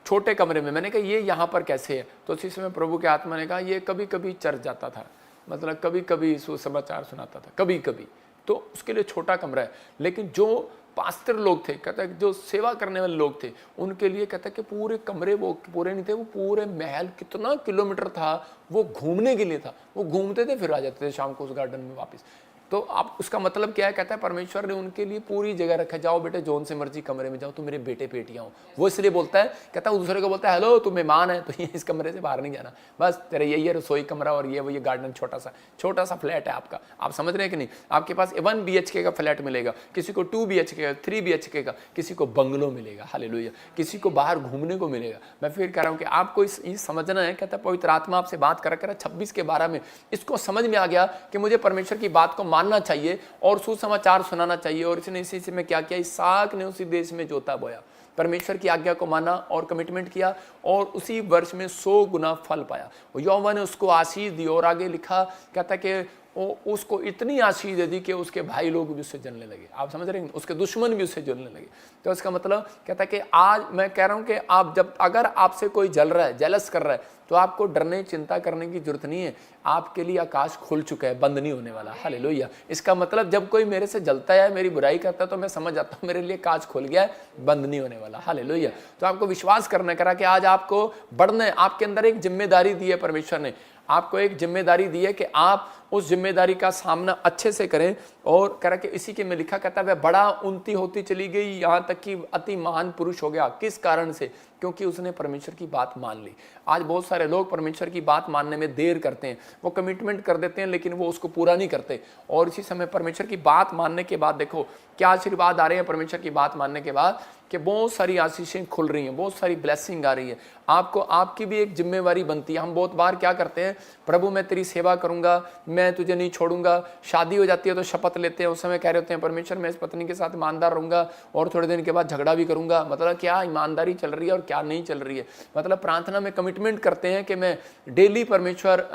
छोटे कमरे में, मैंने कहा ये यहाँ पर कैसे है। तो उसी समय प्रभु के आत्मा ने कहा ये कभी कभी चर्च जाता था, मतलब कभी कभी सुसमाचार सुनाता था, कभी कभी, तो उसके लिए छोटा कमरा है। लेकिन जो पास्टर लोग थे, कहता है जो सेवा करने वाले लोग थे, उनके लिए कहता है कि पूरे कमरे वो पूरे नहीं थे, वो पूरे महल कितना किलोमीटर था वो घूमने के लिए था, वो घूमते थे फिर आ जाते थे शाम को उस गार्डन में वापस। तो आप उसका मतलब क्या है, कहता है परमेश्वर ने उनके लिए पूरी जगह रखा, जाओ बेटे जौन से मर्जी कमरे में जाओ, तुम मेरे बेटे बेटियां हो। वो इसलिए बोलता है, कहता है दूसरे को बोलता है हेलो तू मेहमान है तो ये इस कमरे से बाहर नहीं जाना, बस तेरे यही है रसोई कमरा और ये गार्डन छोटा सा फ्लैट है आपका। आप समझ रहे हैं कि नहीं? आपके पास 1 BHK का फ्लैट मिलेगा, किसी को 2 BHK का, 3 BHK का, किसी को बंगलो मिलेगा, हालेलुया, किसी को बाहर घूमने को मिलेगा। मैं फिर कह रहा हूँ कि आपको ये समझना है, कहता है पवित्र आत्मा आपसे बात कर 26 के 12 में इसको समझ में आ गया कि मुझे परमेश्वर की बात को मानना चाहिए और सुसमाचार सुनाना चाहिए। और इसने इसी से मैं क्या किया, इसहाक ने उसी देश में जोता बोया, परमेश्वर की आज्ञा को माना और कमिटमेंट किया और उसी वर्ष में 100 गुना फल पाया। यहोवा ने उसको आशीष दी और आगे लिखा, कहता कि उसको इतनी आशीष दे दी कि उसके भाई लोग भी उससे जलने लगे। आप समझ रहे हैं? उसके दुश्मन भी उससे जलने लगे। तो इसका मतलब कहता है कि आज मैं कह रहा हूं कि आप अगर आपसे कोई जल रहा है, जेलस कर रहा है, तो आपको डरने चिंता करने की जरूरत नहीं है। आपके लिए आकाश खुल चुका है, बंद नहीं होने वाला। हालेलुया। इसका मतलब जब कोई मेरे से जलता है, मेरी बुराई करता है, तो मैं समझ जाता हूं मेरे लिए आकाश खुल गया है, बंद नहीं होने वाला। हालेलुया। तो आपको विश्वास करना करा कि आज आपको बढ़ना है। आपके अंदर एक जिम्मेदारी दी है, परमेश्वर ने आपको एक जिम्मेदारी दी है कि आप उस जिम्मेदारी का सामना अच्छे से करें। और कह रहा कि इसी के में लिखा, कहता है वह बड़ा उन्नति होती चली गई, यहाँ तक कि अति महान पुरुष हो गया। किस कारण से? क्योंकि उसने परमेश्वर की बात मान ली। आज बहुत सारे लोग परमेश्वर की बात मानने में देर करते हैं, वो कमिटमेंट कर देते हैं लेकिन वो उसको पूरा नहीं करते। और इसी समय परमेश्वर की बात मानने के बाद देखो क्या आशीर्वाद आ रहे हैं। परमेश्वर की बात मानने के बाद कि बहुत सारी आशीषें खुल रही हैं, बहुत सारी ब्लेसिंग आ रही है। आपको आपकी भी एक जिम्मेवारी बनती है। हम बहुत बार क्या करते हैं, प्रभु मैं तेरी सेवा करूंगा, मैं तुझे नहीं छोड़ूंगा। शादी हो जाती है तो शपथ लेते हैं, उस समय कह रहे होते हैं परमेश्वर मैं इस पत्नी के साथ ईमानदार रहूंगा, और थोड़े दिन के बाद झगड़ा भी करूंगा। मतलब क्या ईमानदारी चल रही है और क्या नहीं चल रही है। मतलब प्रार्थना में कमिटमेंट करते हैं कि मैं डेली परमेश्वर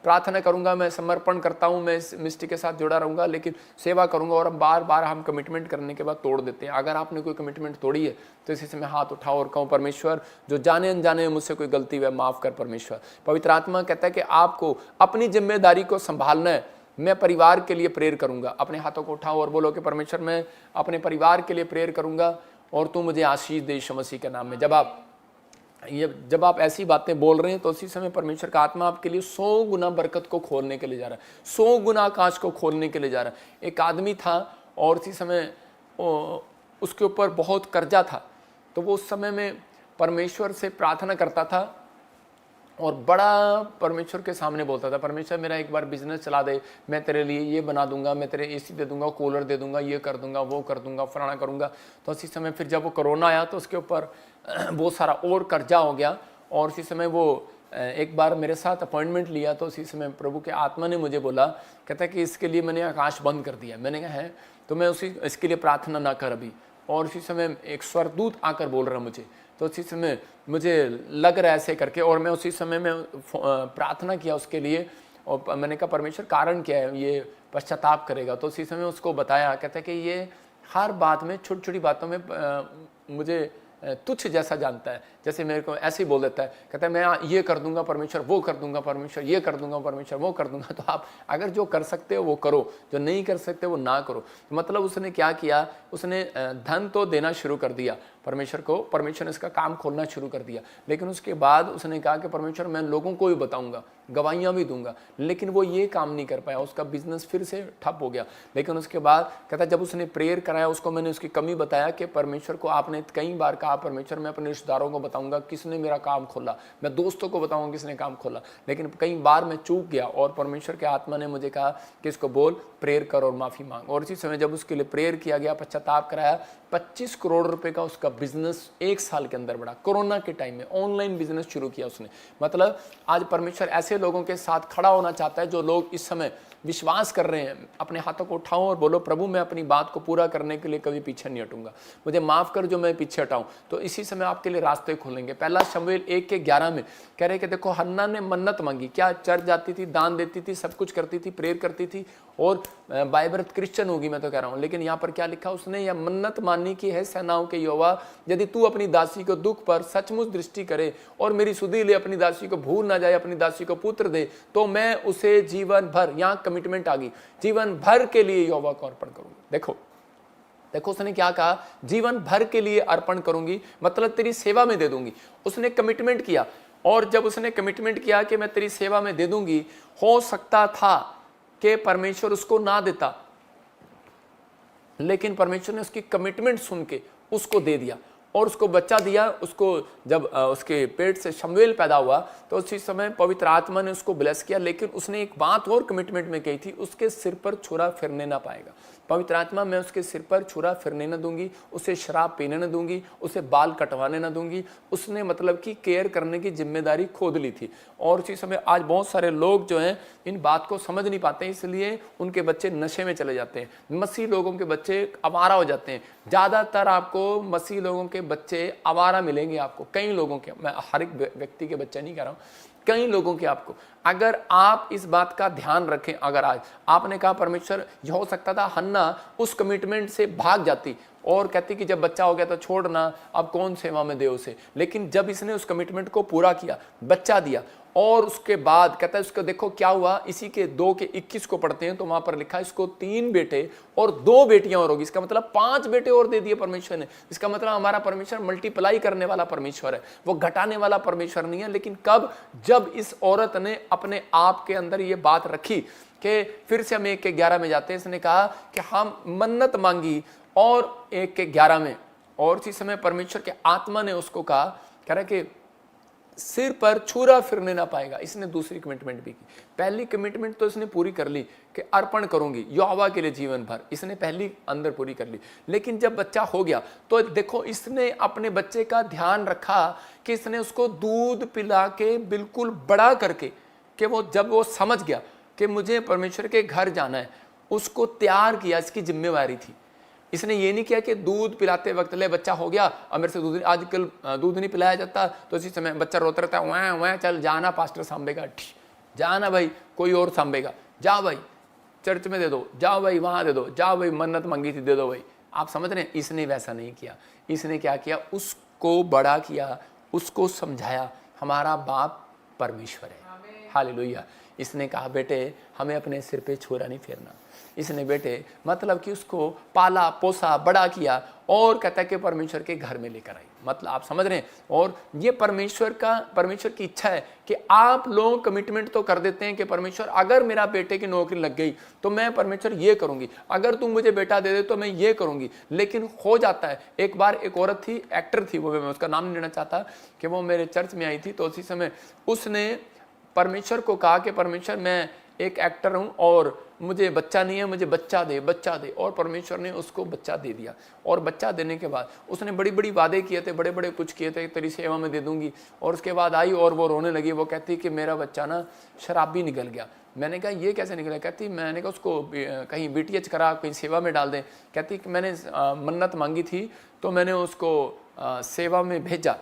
प्रार्थना करूंगा, मैं समर्पण करता हूं, मैं इस मिस्टी के साथ जुड़ा रहूंगा, लेकिन सेवा करूंगा। और बार बार हम कमिटमेंट करने के बाद तोड़ देते हैं। अगर आपने कोई कमिटमेंट तोड़ी है तो इसी समय हाथ उठाओ और कहो परमेश्वर जो जाने अनजाने मुझसे कोई गलती हुई माफ कर परमेश्वर। पवित्र आत्मा कहता है कि आपको अपनी जिम्मेदारी को संभालना है। मैं परिवार के लिए प्रेयर करूंगा। अपने हाथों को उठाओ और बोलो कि परमेश्वर मैं अपने परिवार के लिए प्रेयर करूंगा और तू मुझे आशीष दे यीशु मसीह के नाम में। जब आप ऐसी बातें बोल रहे हैं तो उसी समय परमेश्वर का आत्मा आपके लिए 100 गुना बरकत को खोलने के लिए जा रहा है, 100 गुना आकाश को खोलने के लिए जा रहा है। एक आदमी था और उसी समय उसके ऊपर बहुत कर्जा था, तो वो उस समय में परमेश्वर से प्रार्थना करता था और बड़ा परमेश्वर के सामने बोलता था, परमेश्वर मेरा एक बार बिजनेस चला दे, मैं तेरे लिए ये बना दूंगा, मैं तेरे एसी दे दूंगा, कूलर दे दूंगा, ये कर दूंगा, वो कर दूंगा, फलाना करूंगा। तो उसी समय फिर जब वो कोरोना आया तो उसके ऊपर बहुत सारा और कर्जा हो गया। और उसी समय वो एक बार मेरे साथ अपॉइंटमेंट लिया तो उसी समय प्रभु के आत्मा ने मुझे बोला, कहता है कि इसके लिए मैंने आकाश बंद कर दिया। मैंने कहा है तो मैं इसके लिए प्रार्थना ना कर अभी। और उसी समय एक स्वर्गदूत आकर बोल रहा मुझे, तो उसी समय मुझे लग रहा है ऐसे करके, और मैं उसी समय में प्रार्थना किया उसके लिए। और मैंने कहा परमेश्वर कारण क्या है, ये पश्चाताप करेगा। तो उसी समय उसको बताया, कहता है कि ये हर बात में छोटी छोटी बातों में मुझे तुच्छ जैसा जानता है, जैसे मेरे को ऐसे ही बोल देता है। कहता है मैं ये कर दूंगा परमेश्वर, वो कर दूंगा परमेश्वर, ये कर दूंगा परमेश्वर, वो कर दूंगा। तो आप अगर जो कर सकते हो वो करो, जो नहीं कर सकते वो ना करो। तो मतलब उसने क्या किया, उसने धन तो देना शुरू कर दिया परमेश्वर को, परमेश्वर ने इसका काम खोलना शुरू कर दिया। लेकिन उसके बाद उसने कहा कि परमेश्वर मैं लोगों को भी बताऊंगा, गवाहियां भी दूंगा, लेकिन वो ये काम नहीं कर पाया, उसका बिजनेस फिर से ठप हो गया। लेकिन उसके बाद कहता जब उसने प्रेयर कराया, उसको मैंने उसकी कमी बताया कि परमेश्वर को आपने कई बार कहा परमेश्वर मैं अपने रिश्तेदारों को बताऊंगा किसने मेरा काम खोला, मैं दोस्तों को बताऊंगा किसने काम खोला, लेकिन कई बार मैं चूक गया। और परमेश्वर के आत्मा ने मुझे कहा कि इसको बोल, प्रेयर कर और माफी मांग। और इसी समय जब उसके लिए प्रेयर किया गया, पश्चाताप कराया, 25 करोड़ रुपए का उसका बिजनेस एक साल के अंदर बढ़ा। कोरोना के टाइम में ऑनलाइन बिजनेस शुरू किया उसने। मतलब आज परमेश्वर ऐसे लोगों के साथ खड़ा होना चाहता है जो लोग इस समय विश्वास कर रहे हैं। अपने हाथों को उठाओ और बोलो प्रभु मैं अपनी बात को पूरा करने के लिए कभी पीछे नहीं हटूंगा, मुझे माफ कर जो मैं पीछे हटाऊं। तो इसी समय आपके लिए रास्ते खोलेंगे। पहला शमूएल 1:11 में कह रहे कि देखो हन्ना ने मन्नत मांगी, क्या चर्च जाती थी, दान देती थी, सब कुछ करती थी, प्रेयर करती थी और बाइबर्थ क्रिश्चियन होगी, मैं तो कह रहा हूं। लेकिन यहाँ पर क्या लिखा, उसने यह मन्नत माननी की है सेनाओं के यहोवा, यदि तू अपनी दासी को दुख पर सचमुच दृष्टि करे और मेरी सुधि ले अपनी दासी को भूल ना जाए, अपनी दासी को पुत्र दे, तो मैं उसे जीवन भर, यहाँ कमिटमेंट आ गई, जीवन भर के लिए यहोवा को अर्पण करूंगी। देखो उसने क्या कहा, जीवन भर के लिए अर्पण करूंगी, मतलब तेरी सेवा में दे दूंगी। उसने कमिटमेंट किया, और जब उसने कमिटमेंट किया कि मैं तेरी सेवा में दे दूंगी, हो सकता था कि परमेश्वर उसको ना देता, लेकिन परमेश्वर ने उसकी कमिटमेंट सुन के उसको दे दिया और उसको बच्चा दिया। उसको जब उसके पेट से शमूएल पैदा हुआ तो उसी समय पवित्र आत्मा ने उसको ब्लेस किया, लेकिन उसने एक बात और कमिटमेंट में कही थी, उसके सिर पर छुरा फिरने ना पाएगा। पवित्र आत्मा, मैं उसके सिर पर छुरा फिरने न दूंगी, उसे शराब पीने न दूंगी, उसे बाल कटवाने न दूंगी। उसने मतलब कि केयर करने की जिम्मेदारी खोद ली थी। और उसी समय आज बहुत सारे लोग जो हैं इन बात को समझ नहीं पाते, इसलिए उनके बच्चे नशे में चले जाते हैं। मसीह लोगों के बच्चे आवारा हो जाते हैं। ज़्यादातर आपको मसीह लोगों के बच्चे आवारा मिलेंगे आपको, कई लोगों के, मैं हर एक व्यक्ति के बच्चे नहीं कह रहा हूँ, कई लोगों के आपको। अगर आप इस बात का ध्यान रखें, अगर आज आपने कहा परमेश्वर, यह हो सकता था हन्ना उस कमिटमेंट से भाग जाती और कहती कि जब बच्चा हो गया तो छोड़ना, अब कौन सेवा में दे उसे। लेकिन जब इसने उस कमिटमेंट को पूरा किया, बच्चा दिया, और उसके बाद कहता है उसको देखो क्या हुआ, इसी के 2:21 को पढ़ते हैं तो वहां पर लिखा इसको 3 बेटे और 2 बेटियां और होगी। इसका मतलब 5 बेटे और दे दिए परमेश्वर ने। इसका मतलब हमारा परमेश्वर मल्टीप्लाई करने वाला परमेश्वर है, वो घटाने वाला परमेश्वर नहीं है। लेकिन कब? जब इस औरत ने अपने आप के अंदर ये बात रखी कि फिर से हम 1:11 में जाते हैं। इसने कहा कि हम मन्नत मांगी और 1:11 में, और इसी समय परमेश्वर के आत्मा ने उसको कहा, कह रहा कि सिर पर छुरा फिरने ना पाएगा। इसने दूसरी कमिटमेंट भी की। पहली कमिटमेंट तो इसने पूरी कर ली कि अर्पण करूंगी यहोवा के लिए जीवन भर, इसने पहली अंदर पूरी कर ली। लेकिन जब बच्चा हो गया तो देखो इसने अपने बच्चे का ध्यान रखा कि इसने उसको दूध पिला के बिल्कुल बड़ा करके, कि वो जब वो समझ गया कि मुझे परमेश्वर के घर जाना है, उसको तैयार किया। इसकी जिम्मेवारी थी। इसने ये नहीं किया कि दूध पिलाते वक्त ले बच्चा हो गया और मेरे से दूध, आजकल दूध नहीं पिलाया जाता तो इसी समय बच्चा रोता रहता है, वहाँ वहाँ चल जाना पास्टर सांभेगा, जाना भाई कोई और सांभेगा, जाओ भाई चर्च में दे दो, जाओ भाई वहाँ दे दो, जाओ भाई मन्नत मांगी थी दे दो भाई। आप समझ रहे हैं? इसने वैसा नहीं किया। इसने क्या किया? उसको बड़ा किया, उसको समझाया हमारा बाप परमेश्वर है। हालेलुया। इसने कहा बेटे हमें अपने सिर पे छुरा नहीं फेरना। इसने बेटे मतलब कि उसको पाला पोसा बड़ा किया और कहता है कि परमेश्वर के घर में लेकर आई। मतलब आप समझ रहे हैं? और ये परमेश्वर की इच्छा है कि आप लोग कमिटमेंट तो कर देते हैं कि परमेश्वर अगर मेरा बेटे की नौकरी लग गई तो मैं परमेश्वर ये करूंगी, अगर तुम मुझे बेटा दे दे तो मैं ये करूंगी। लेकिन हो जाता है, एक बार एक औरत थी, एक्टर थी वो, मैं उसका नाम नहीं लेना चाहता, कि वो मेरे चर्च में आई थी। तो उसी समय उसने परमेश्वर को कहा कि परमेश्वर मैं एक एक्टर हूं और मुझे बच्चा नहीं है, मुझे बच्चा दे, बच्चा दे। और परमेश्वर ने उसको बच्चा दे दिया। और बच्चा देने के बाद उसने बड़ी बड़ी वादे किए थे, बड़े बड़े कुछ किए थे, तेरी सेवा में दे दूंगी। और उसके बाद आई और वो रोने लगी। वो कहती कि मेरा बच्चा ना शराबी निकल गया। मैंने कहा ये कैसे निकला? कहती मैंने कहा उसको कहीं BTH करा, कहीं सेवा में डाल दें। कहती कि मैंने मन्नत मांगी थी तो मैंने उसको सेवा में भेजा,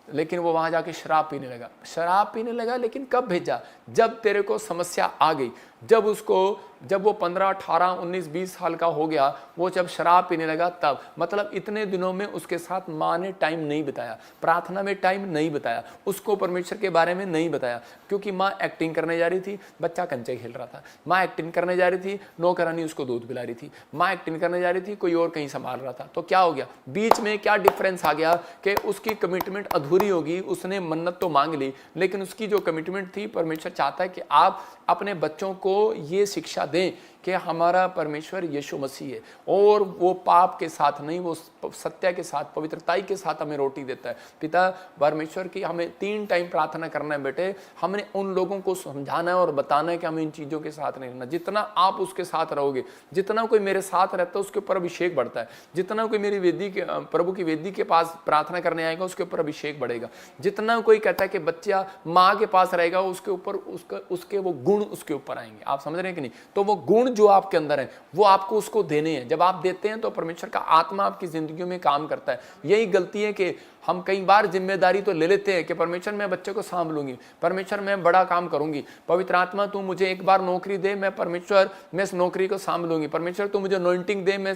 लेकिन वो वहाँ जाके शराब पीने लगा। शराब पीने लगा, लेकिन कब भेजा? जब तेरे को समस्या आ गई, जब वो 15, 18, 19, 20 साल का हो गया, वो जब शराब पीने लगा तब। मतलब इतने दिनों में उसके साथ माँ ने टाइम नहीं बिताया, प्रार्थना में टाइम नहीं बिताया, उसको परमेश्वर के बारे में नहीं बताया, क्योंकि माँ एक्टिंग करने जा रही थी, बच्चा कंचे खेल रहा था। माँ एक्टिंग करने जा रही थी, नौकरानी उसको दूध पिला रही थी। माँ एक्टिंग करने जा रही थी, कोई और कहीं संभाल रहा था। तो क्या हो गया? बीच में क्या डिफरेंस आ गया कि उसकी कमिटमेंट अधूरी होगी। उसने मन्नत तो मांग ली, लेकिन उसकी जो कमिटमेंट थी, परमेश्वर चाहता है कि आप अपने बच्चों को ये शिक्षा दें कि हमारा परमेश्वर यीशु मसीह है और वो पाप के साथ नहीं, वो सत्य के साथ, पवित्रताई के साथ हमें रोटी देता है। पिता परमेश्वर की हमें 3 टाइम प्रार्थना करना है बेटे। हमने उन लोगों को समझाना है और बताना है कि हमें इन चीज़ों के साथ नहीं रहना। जितना आप उसके साथ रहोगे, जितना कोई मेरे साथ रहता है उसके ऊपर अभिषेक बढ़ता है। जितना कोई मेरी वेदी के, प्रभु की वेदी के पास प्रार्थना करने आएगा, उसके ऊपर अभिषेक बढ़ेगा। जितना कोई कहता है कि बच्चा माँ के पास रहेगा, उसके ऊपर उसके वो गुण उसके ऊपर आएंगे। आप समझ रहे हैं कि नहीं? तो वो गुण जो आपके अंदर है वो आपको उसको देने हैं। जब आप देते हैं तो परमेश्वर का आत्मा आपकी जिंदगियों में काम करता है। यही गलती है कि हम कई बार जिम्मेदारी तो ले लेते हैं कि परमेश्वर मैं बच्चे को सांभ लूंगी, परमेश्वर मैं बड़ा काम करूंगी, पवित्र आत्मा तू मुझे एक बार नौकरी दे, मैं परमेश्वर मैं इस नौकरी को सांभ लूंगी, परमेश्वर तू मुझे अनॉइंटिंग दे, मैं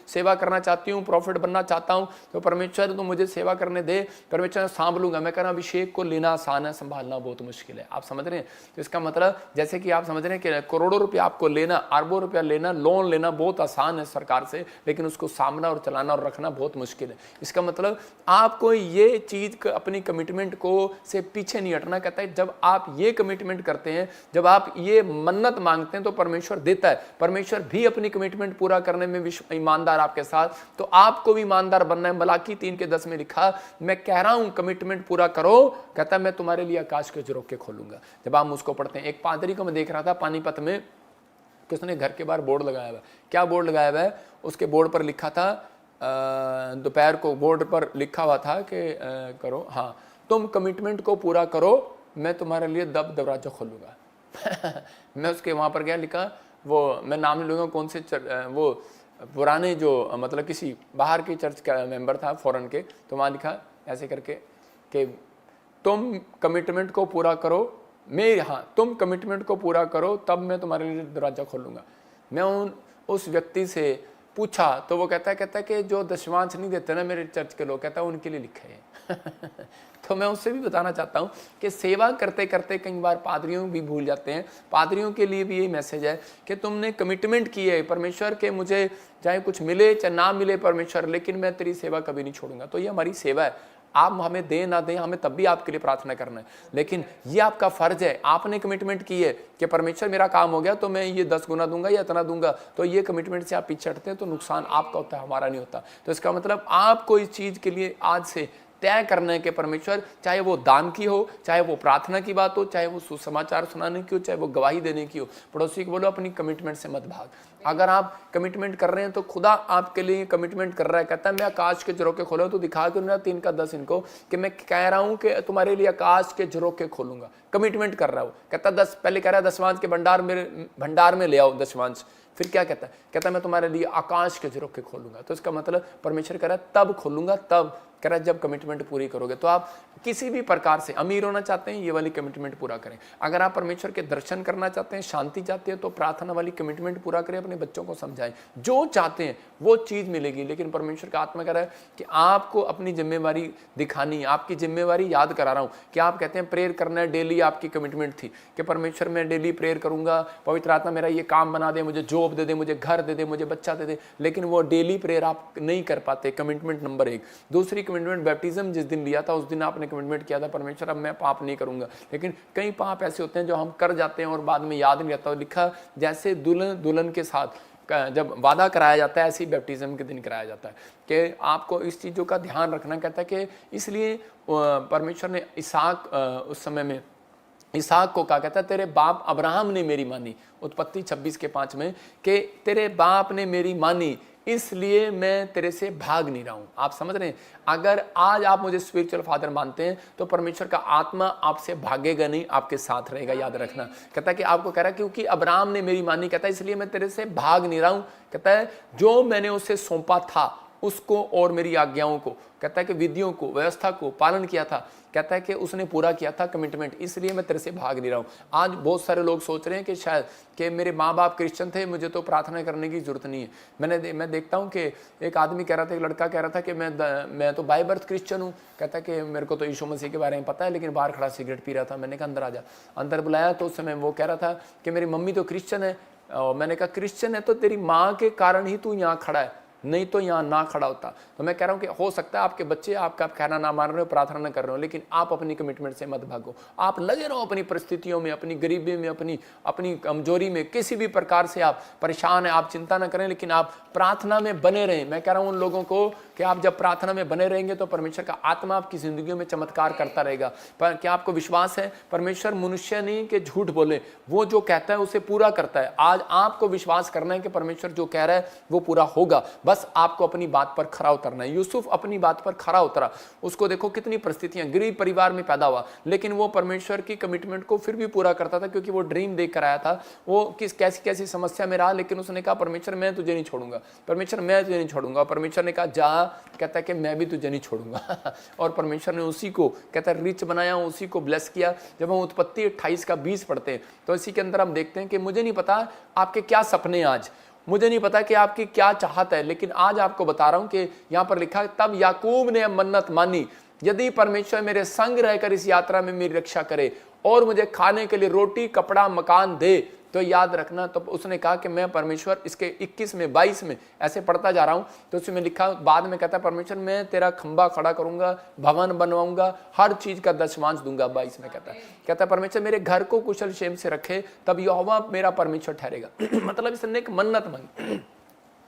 सेवा करना चाहती हूँ, प्रॉफिट बनना चाहता हूँ, तो परमेश्वर तू मुझे सेवा करने दे, परमेश्वर सांभ लूंगा। मैं कह रहा अभिषेक को लेना आसान है, संभालना बहुत मुश्किल है। आप समझ रहे हैं? तो इसका मतलब जैसे कि आप समझ रहे हैं कि करोड़ों रुपया आपको लेना, अरबों रुपया लेना, लोन लेना बहुत आसान है सरकार से, लेकिन उसको सामना और चलाना और रखना बहुत मुश्किल है। इसका मतलब आपको ये चीज अपनी कमिटमेंट को से पीछे नहीं हटना। कहता है जब आप ये कमिटमेंट करते हैं, जब आप ये मन्नत मांगते हैं तो परमेश्वर देता है। परमेश्वर भी अपनी कमिटमेंट पूरा करने में ईमानदार आपके साथ, तो आपको भी ईमानदार बनना है। मलाकी 3:10 में लिखा, मैं कह रहा हूं कमिटमेंट पूरा करो। कहता है मैं तुम्हारे लिए आकाश के झरोखे खोलूंगा। जब आप उसको पढ़ते हैं, एक पादरी को मैं देख रहा था पानीपत में कि उसने घर के बाहर बोर्ड लगाया हुआ है। क्या बोर्ड लगाया हुआ है? उसके बोर्ड पर लिखा था, दोपहर को बोर्ड पर लिखा हुआ था कि करो, हाँ, तुम कमिटमेंट को पूरा करो, मैं तुम्हारे लिए दरवाजा खोलूंगा। मैं उसके वहाँ पर गया, लिखा, वो मैं नाम नहीं लूँगा कौन से वो पुराने जो मतलब किसी बाहर की चर्च का मेंबर था फॉरेन के, तो वहाँ लिखा ऐसे करके कि तुम कमिटमेंट को पूरा करो, तुम कमिटमेंट को पूरा करो तब मैं तुम्हारे लिए दरवाजा खोलूँगा। मैं उस व्यक्ति से पूछा तो वो कहता है कि जो दशमांश नहीं देते ना मेरे चर्च के लोग, कहता है उनके लिए लिखा है। तो मैं उससे भी बताना चाहता हूँ कि सेवा करते करते कई बार पादरियों भी भूल जाते हैं। पादरियों के लिए भी यही मैसेज है कि तुमने कमिटमेंट की है परमेश्वर के, मुझे चाहे कुछ मिले चाहे ना मिले परमेश्वर, लेकिन मैं तेरी सेवा कभी नहीं छोड़ूंगा। तो ये हमारी सेवा है। आप हमें दें ना दें, हमें तब भी आपके लिए प्रार्थना करना है, लेकिन ये आपका फर्ज है। आपने कमिटमेंट की है कि परमेश्वर मेरा काम हो गया तो मैं ये 10 गुना दूंगा या इतना दूंगा, तो ये कमिटमेंट से आप पीछे हटते हैं तो नुकसान आपका होता है, हमारा नहीं होता। तो इसका मतलब आपको इस चीज़ के लिए आज से तय करना है कि परमेश्वर, चाहे वो दान की हो, चाहे वो प्रार्थना की बात हो, चाहे वो सुसमाचार सुनाने की हो, चाहे वो गवाही देने की हो, पड़ोसी को बोलो अपनी कमिटमेंट से मत भाग। अगर आप कमिटमेंट कर रहे हैं तो खुदा आपके लिए कमिटमेंट कर रहा है। कहता है मैं आकाश के झरोखे खोलूं, तो दिखा क्यों ना 3:10 इनको कि मैं कह रहा हूं कि तुम्हारे लिए आकाश के झरोखे खोलूंगा। कमिटमेंट कर रहा हूं। कहता 10 पहले कह रहा है दशमांश के भंडार में ले आओ दशमांश, फिर क्या कहता है? कहता है मैं तुम्हारे लिए आकाश के झरोखे खोलूंगा। तो इसका मतलब परमेश्वर कह रहा है तब खोलूंगा, तब कह रहा है जब कमिटमेंट पूरी करोगे। तो आप किसी भी प्रकार से अमीर होना चाहते हैं, ये वाली कमिटमेंट पूरा करें। अगर आप परमेश्वर के दर्शन करना चाहते हैं, शांति चाहते हैं, तो प्रार्थना वाली कमिटमेंट पूरा करें। अपने बच्चों को समझाएं, जो चाहते हैं वो चीज़ मिलेगी। लेकिन परमेश्वर का आत्मा कह रहा है कि आपको अपनी जिम्मेवारी दिखानी है, आपकी जिम्मेवारी याद करा रहा हूँ कि आप कहते हैं प्रेयर करना है, डेली आपकी कमिटमेंट थी कि परमेश्वर मैं डेली प्रेयर करूंगा, पवित्र आत्मा मेरा ये काम बना दे, मुझे जॉब दे दे, मुझे घर दे दे, मुझे बच्चा दे दे। लेकिन वो डेली प्रेयर आप नहीं कर पाते। Commitment number 1। दूसरी कमिटमेंट, बैप्टिज्म जिस दिन लिया था उस दिन आपने कमिटमेंट किया था परमेश्वर अब मैं पाप नहीं करूंगा। लेकिन कई पाप ऐसे होते हैं जो हम कर जाते हैं और बाद में याद नहीं रहता। लिखा जैसे दुल्हन के साथ जब वादा कराया जाता है, ऐसे ही बैप्टिज्म के दिन कराया जाता है कि आपको इस चीज़ों का ध्यान रखना। कहता है कि इसलिए परमेश्वर ने इसहाक उस समय में इसहाक को कहा, कहता है तेरे बाप अब्राहम ने मेरी मानी, उत्पत्ति 26:5 में, कि तेरे बाप ने मेरी मानी इसलिए मैं तेरे से भाग नहीं रहा हूं। आप समझ रहे हैं? अगर आज आप मुझे स्पिरिचुअल फादर मानते हैं तो परमेश्वर का आत्मा आपसे भागेगा नहीं, आपके साथ रहेगा। याद रखना। कहता है कि आपको कह रहा है क्योंकि अब्राहम ने मेरी मानी, कहता है इसलिए मैं तेरे से भाग नहीं रहा हूं। कहता है जो मैंने उसे सौंपा था उसको और मेरी आज्ञाओं को, कहता है कि विधियों को, व्यवस्था को पालन किया था, कहता है कि उसने पूरा किया था कमिटमेंट, इसलिए मैं तेरे से भाग नहीं रहा हूँ। आज बहुत सारे लोग सोच रहे हैं कि शायद कि मेरे माँ बाप क्रिश्चियन थे, मुझे तो प्रार्थना करने की जरूरत नहीं है। मैं देखता हूँ कि एक आदमी कह रहा था, एक लड़का कह रहा था कि मैं तो बाय बर्थ क्रिश्चियन हूँ। कहता है कि मेरे को तो यीशु मसीह के बारे में पता है, लेकिन बाहर खड़ा सिगरेट पी रहा था। मैंने कहा अंदर आ जा। अंदर बुलाया तो उस समय वो कह रहा था कि मेरी मम्मी तो क्रिश्चियन है। और मैंने कहा क्रिश्चियन है तो तेरी माँ के कारण ही तू यहाँ खड़ा है, नहीं तो यहाँ ना खड़ा होता। तो मैं कह रहा हूँ कि हो सकता है आपके बच्चे आपका कहना ना मान रहे हो, प्रार्थना ना कर रहे हो, लेकिन आप अपनी कमिटमेंट से मत भागो। आप लगे रहो अपनी परिस्थितियों में, अपनी गरीबी में, अपनी कमजोरी में, किसी भी प्रकार से आप परेशान हैं, आप चिंता ना करें, लेकिन आप प्रार्थना में बने रहें। मैं कह रहा हूँ उन लोगों को कि आप जब प्रार्थना में बने रहेंगे तो परमेश्वर का आत्मा आपकी जिंदगियों में चमत्कार करता रहेगा। पर क्या आपको विश्वास है? परमेश्वर मनुष्य नहीं कि झूठ बोले, वो जो कहता है उसे पूरा करता है। आज आपको विश्वास करना है कि परमेश्वर जो कह रहा है वो पूरा होगा, बस आपको अपनी बात पर खरा उतरना है। यूसुफ अपनी बात पर खरा उतरा। उसको देखो कितनी परिस्थितियां, गरीब परिवार में पैदा हुआ, लेकिन वो परमेश्वर की कमिटमेंट को फिर भी पूरा करता था, क्योंकि वो ड्रीम देख कर आया था। वो कैसी कैसी समस्या में रहा, लेकिन उसने कहा परमेश्वर मैं तुझे नहीं छोड़ूंगा, परमेश्वर मैं तुझे नहीं छोड़ूंगा। परमेश्वर ने कहा जा, कहता है कि मैं भी तुझे नहीं छोड़ूंगा। और परमेश्वर ने उसी को, कहता है, रिच बनाया, उसी को ब्लेस किया। जब हम उत्पत्ति 28:20 पढ़ते हैं तो इसी के अंदर हम देखते हैं कि मुझे नहीं पता आपके क्या सपने, आज मुझे नहीं पता कि आपकी क्या चाहत है, लेकिन आज आपको बता रहा हूं कि यहां पर लिखा, तब याकूब ने मन्नत मानी, यदि परमेश्वर मेरे संग रहकर इस यात्रा में मेरी रक्षा करे और मुझे खाने के लिए रोटी, कपड़ा, मकान दे तो याद रखना। तो उसने कहा कि मैं परमेश्वर, इसके 21 में 22 में ऐसे पढ़ता जा रहा हूँ, तो उसमें लिखा, बाद में कहता है परमेश्वर मैं तेरा खंबा खड़ा करूंगा, भवन बनवाऊंगा, हर चीज का दशमांश दूंगा। 22 में कहता है परमेश्वर मेरे घर को कुशल क्षेम से रखे, तब यहोवा मेरा परमेश्वर ठहरेगा। मतलब इसने एक मन्नत मांगी,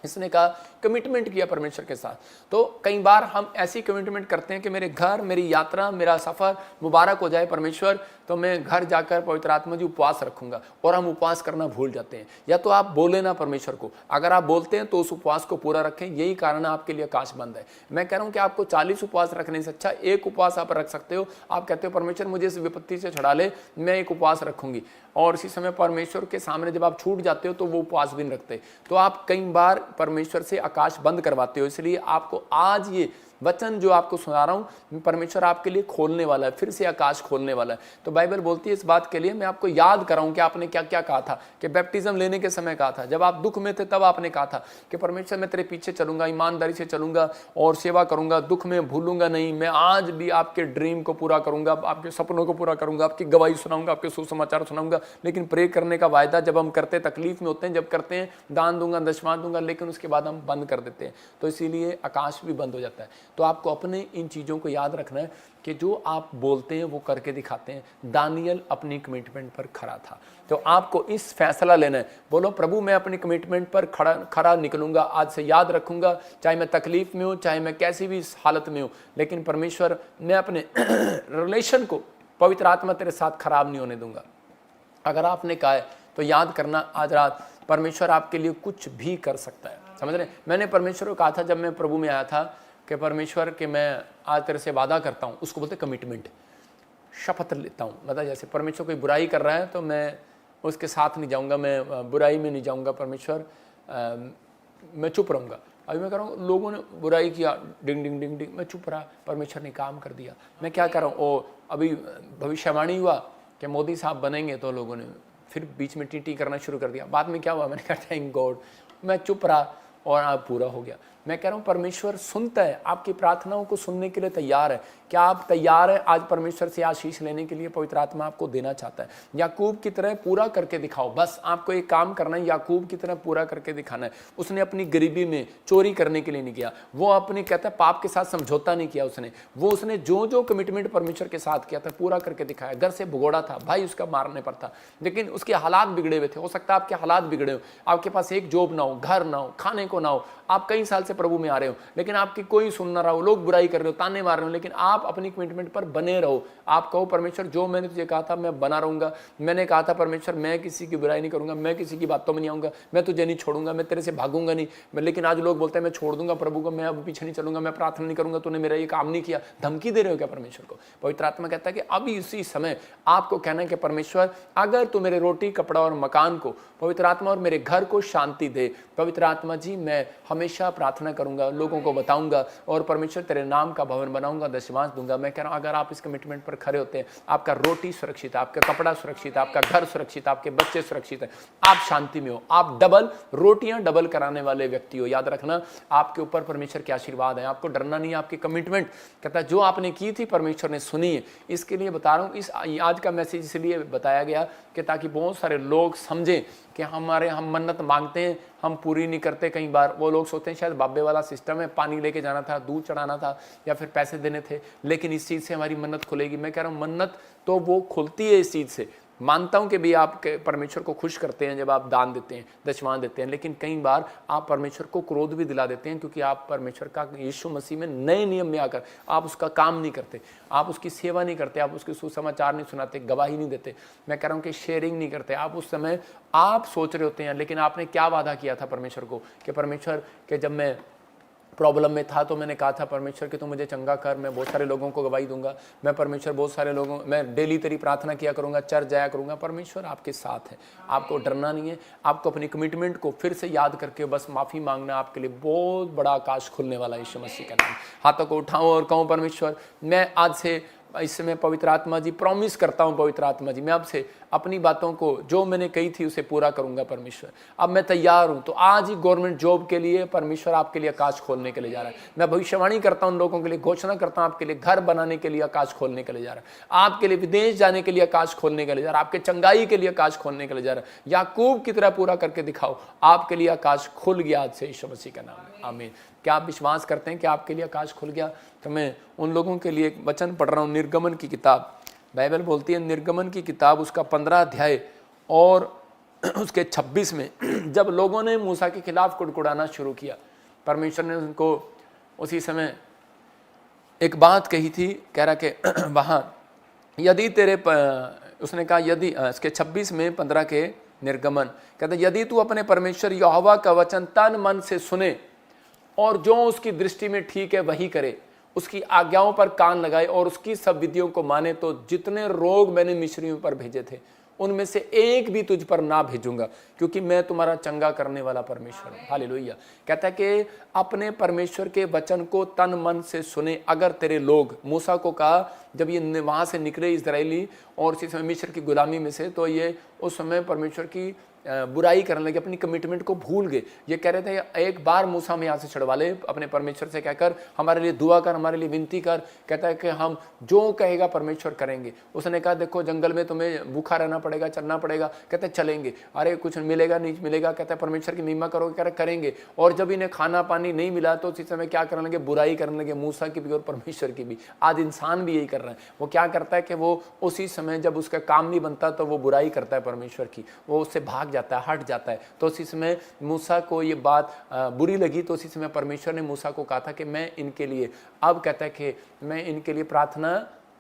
इसने कहा कमिटमेंट किया परमेश्वर के साथ। तो कई बार हम ऐसी कमिटमेंट करते हैं कि मेरे घर, मेरी यात्रा, मेरा सफर मुबारक हो जाए परमेश्वर, तो मैं घर जाकर पवित्र आत्मा जी उपवास रखूंगा, और हम उपवास करना भूल जाते हैं। या तो आप बोले ना परमेश्वर को, अगर आप बोलते हैं तो उस उपवास को पूरा रखें, यही कारण आपके लिए आकाश बंद है। मैं कह रहा हूं कि आपको 40 उपवास रखने से अच्छा एक उपवास आप रख सकते हो। आप कहते हो परमेश्वर मुझे इस विपत्ति से छुड़ा ले, मैं एक उपवास रखूंगी, और इसी समय परमेश्वर के सामने जब आप छूट जाते हो तो वो उपवास भी नहीं रखते, तो आप कई बार परमेश्वर से आकाश बंद करवाते हो। इसलिए आपको आज ये वचन जो आपको सुना रहा हूं, परमेश्वर आपके लिए खोलने वाला है, फिर से आकाश खोलने वाला है। तो बाइबल बोलती है इस बात के लिए मैं आपको याद कराऊं कि आपने क्या क्या कहा था, कि बैप्टिज्म लेने के समय कहा था, जब आप दुख में थे तब आपने कहा था कि परमेश्वर मैं तेरे पीछे चलूंगा, ईमानदारी से चलूंगा और सेवा करूंगा, दुख में भूलूंगा नहीं, मैं आज भी आपके ड्रीम को पूरा करूंगा, आपके सपनों को पूरा करूंगा, आपकी गवाही सुनाऊंगा, आपके सुसमाचार सुनाऊंगा। लेकिन प्रे करने का वायदा जब हम करते हैं, तकलीफ में होते हैं, जब करते हैं दान दूंगा, दशमांश दूंगा, लेकिन उसके बाद हम बंद कर देते हैं, तो इसीलिए आकाश भी बंद हो जाता है। तो आपको अपने इन चीजों को याद रखना है कि जो आप बोलते हैं वो करके दिखाते हैं। दानियल अपनी कमिटमेंट पर खड़ा था, तो आपको इस फैसला लेना है, बोलो प्रभु मैं अपनी कमिटमेंट पर खड़ा निकलूंगा, आज से याद रखूंगा, चाहे मैं तकलीफ में हूं, चाहे मैं कैसी भी हालत में हूं, लेकिन परमेश्वर मैं अपने रिलेशन को पवित्र आत्मा तेरे साथ खराब नहीं होने दूंगा। अगर आपने कहा है तो याद करना, आज रात परमेश्वर आपके लिए कुछ भी कर सकता है, समझ रहे। मैंने परमेश्वर को कहा था जब मैं प्रभु में आया था कि परमेश्वर कि मैं आज तेरे से वादा करता हूँ, उसको बोलते कमिटमेंट, शपथ लेता हूँ। मतलब जैसे परमेश्वर कोई बुराई कर रहा है तो मैं उसके साथ नहीं जाऊँगा, मैं बुराई में नहीं जाऊँगा, परमेश्वर मैं चुप रहूँगा। अभी मैं कह रहा हूँ लोगों ने बुराई किया, डिंग डिंग डिंग डिंग, मैं चुप रहा, परमेश्वर ने काम कर दिया। मैं क्या कर रहा हूँ, ओ अभी भविष्यवाणी हुआ कि मोदी साहब बनेंगे, तो लोगों ने फिर बीच में टी करना शुरू कर दिया। बाद में क्या हुआ, मैंने कहा थैंक गॉड, मैं चुप रहा और आप पूरा हो गया। मैं कह रहा हूँ परमेश्वर सुनता है, आपकी प्रार्थनाओं को सुनने के लिए तैयार है। क्या आप तैयार हैं आज परमेश्वर से आशीष लेने के लिए? पवित्र आत्मा आपको देना चाहता है। याकूब की तरह पूरा करके दिखाओ, बस आपको एक काम करना है, याकूब की तरह पूरा करके दिखाना है। उसने अपनी गरीबी में चोरी करने के लिए नहीं किया, वो अपने कहता है पाप के साथ समझौता नहीं किया उसने जो जो कमिटमेंट परमेश्वर के साथ किया था पूरा करके दिखाया। घर से भगोड़ा था, भाई उसका मारने पर था, लेकिन उसके हालात बिगड़े हुए थे। हो सकता है आपके हालात बिगड़े हो, आपके पास एक जॉब ना हो, घर ना हो, खाने को ना हो, आप कई साल से प्रभु में आ रहे हो, लेकिन आपकी कोई सुन ना रहा हो, लोग बुराई कर रहे हो, ताने मार रहे हो, लेकिन आप अपनी कमिटमेंट पर बने रहो। आप कहो परमेश्वर जो मैंने तुझे कहा था मैं बना रहूंगा, मैंने कहा था परमेश्वर मैं किसी की बुराई नहीं करूंगा, मैं किसी की बातों में नहीं आऊंगा, मैं तुझे नहीं छोड़ूंगा, मैं तेरे से भागूंगा नहीं। लेकिन आज लोग बोलते हैं मैं छोड़ दूंगा प्रभु को, मैं अब पीछे नहीं चलूंगा, मैं प्रार्थना नहीं करूंगा, तूने मेरा ये काम नहीं किया। धमकी दे रहे हो क्या परमेश्वर को? पवित्र आत्मा कहता है कि अभी इसी समय आपको कहना है कि परमेश्वर अगर तू मेरे रोटी कपड़ा और मकान को, पवित्र आत्मा और मेरे घर को शांति दे। पवित्र आत्मा जी मैं हमेशा प्रार्थना करूंगा, लोगों को बताऊंगा और परमेश्वर तेरे नाम का भवन बनाऊंगा, दशमांश दूंगा। मैं कह रहा हूं अगर आप इस कमिटमेंट पर खड़े होते हैं, आपका रोटी सुरक्षित है, आपका कपड़ा सुरक्षित है, आपका घर सुरक्षित है, आपके बच्चे सुरक्षित है, आप शांति में हो, आप डबल रोटियां डबल कराने वाले व्यक्ति हो। याद रखना आपके ऊपर परमेश्वर के आशीर्वाद है, आपको डरना नहीं है। आपकी कमिटमेंट कहता है जो आपने की थी परमेश्वर ने सुनी है। इसके लिए बता रहा हूं, इस आज का मैसेज इसलिए बताया गया कि ताकि बहुत सारे लोग समझें कि हम मन्नत मांगते हैं, हम पूरी नहीं करते। कई बार वो लोग सोचते हैं शायद बाबे वाला सिस्टम है, पानी लेके जाना था, दूध चढ़ाना था या फिर पैसे देने थे, लेकिन इस चीज़ से हमारी मन्नत खुलेगी। मैं कह रहा हूँ मन्नत तो वो खुलती है इस चीज़ से। मानता हूं कि भी आप परमेश्वर को खुश करते हैं जब आप दान देते हैं, दशमांश देते हैं, लेकिन कई बार आप परमेश्वर को क्रोध भी दिला देते हैं, क्योंकि आप परमेश्वर का यीशु मसीह में नए नियम में आकर आप उसका काम नहीं करते, आप उसकी सेवा नहीं करते, आप उसके सुसमाचार नहीं सुनाते, गवाही नहीं देते। मैं कह रहा हूं कि शेयरिंग नहीं करते। आप उस समय आप सोच रहे होते हैं, लेकिन आपने क्या वादा किया था परमेश्वर को कि परमेश्वर के जब मैं प्रॉब्लम में था तो मैंने कहा था परमेश्वर कि तू मुझे चंगा कर, मैं बहुत सारे लोगों को गवाही दूंगा, मैं परमेश्वर बहुत सारे लोगों, मैं डेली तेरी प्रार्थना किया करूंगा, चर्च जाया करूंगा। परमेश्वर आपके साथ है, आपको डरना नहीं है। आपको अपनी कमिटमेंट को फिर से याद करके बस माफ़ी मांगना, आपके लिए बहुत बड़ा आकाश खुलने वाला है यीशु मसीह का नाम। हाथों को उठाऊं और कहूं परमेश्वर मैं आज से इससे मैं पवित्र आत्मा जी प्रॉमिस करता हूँ, पवित्र आत्मा जी मैं आपसे अपनी बातों को जो मैंने कही थी उसे पूरा करूंगा परमेश्वर। अब मैं तैयार हूँ। तो आज ही गवर्नमेंट जॉब के लिए परमेश्वर आपके लिए आकाश खोलने के लिए जा रहा है। मैं भविष्यवाणी करता हूँ उन लोगों के लिए, घोषणा करता हूँ आपके लिए घर बनाने के लिए आकाश खोलने के लिए जा रहा है, आपके लिए विदेश जाने के लिए आकाश खोलने के लिए जा रहा है, आपके चंगाई के लिए आकाश खोलने के लिए जा रहा है। याकूब की तरह पूरा करके दिखाओ, आपके लिए आकाश खुल गया आज से यीशु मसीह का नाम में, आमीन। क्या आप विश्वास करते हैं कि आपके लिए आकाश खुल गया? तो मैं उन लोगों के लिए एक वचन पढ़ रहा हूँ, निर्गमन की किताब, बाइबल बोलती है निर्गमन की किताब उसका 15 अध्याय और उसके 26 में जब लोगों ने मूसा के खिलाफ कुड़कुड़ाना शुरू किया, परमेश्वर ने उनको उसी समय एक बात कही थी, कह रहा कि वहाँ यदि तेरे उसने कहा यदि इसके 26 में 15 के निर्गमन कहते यदि तू अपने परमेश्वर यहोवा का वचन तन मन से सुने और जो उसकी दृष्टि में ठीक है वही करे, उसकी आज्ञाओं पर कान लगाए और उसकी सब विधियों को माने, तो जितने रोग मैंने मिस्रियों पर भेजे थे उनमें से एक भी तुझ पर ना भेजूंगा, क्योंकि मैं तुम्हारा चंगा करने वाला परमेश्वर हूं। हालेलुया। कहता है कि अपने परमेश्वर के वचन को तन मन से सुने। अगर तेरे लोग, मूसा को कहा जब ये वहां से निकले इजरायली और इसी समय मिस्र की गुलामी में से, तो ये उस समय परमेश्वर की बुराई करने लगे, अपनी कमिटमेंट को भूल गए। ये कह रहे थे एक बार मूसा में यहाँ से छुड़वा ले, अपने परमेश्वर से कहकर हमारे लिए दुआ कर, हमारे लिए विनती कर। कहता है कि हम जो कहेगा परमेश्वर करेंगे। उसने कहा देखो जंगल में तुम्हें भूखा रहना पड़ेगा, चलना पड़ेगा। कहते चलेंगे। अरे कुछ मिलेगा नहीं मिलेगा, कहता है परमेश्वर की महिमा करोगे, कह रहे करेंगे। और जब इन्हें खाना पानी नहीं मिला तो उसी समय क्या करने लगे, बुराई करने लगे, मूसा की भी और परमेश्वर की भी। आज इंसान भी यही कर रहे हैं। वो क्या करता है कि वो उसी समय जब उसका काम नहीं बनता तो वो बुराई करता है परमेश्वर की, वो उससे भाग जाता है, हट जाता है। तो उसी समय मूसा को ये बात बुरी लगी, तो उसी समय परमेश्वर ने मूसा को कहा था कि मैं इनके लिए, अब कहता है कि मैं इनके लिए प्रार्थना,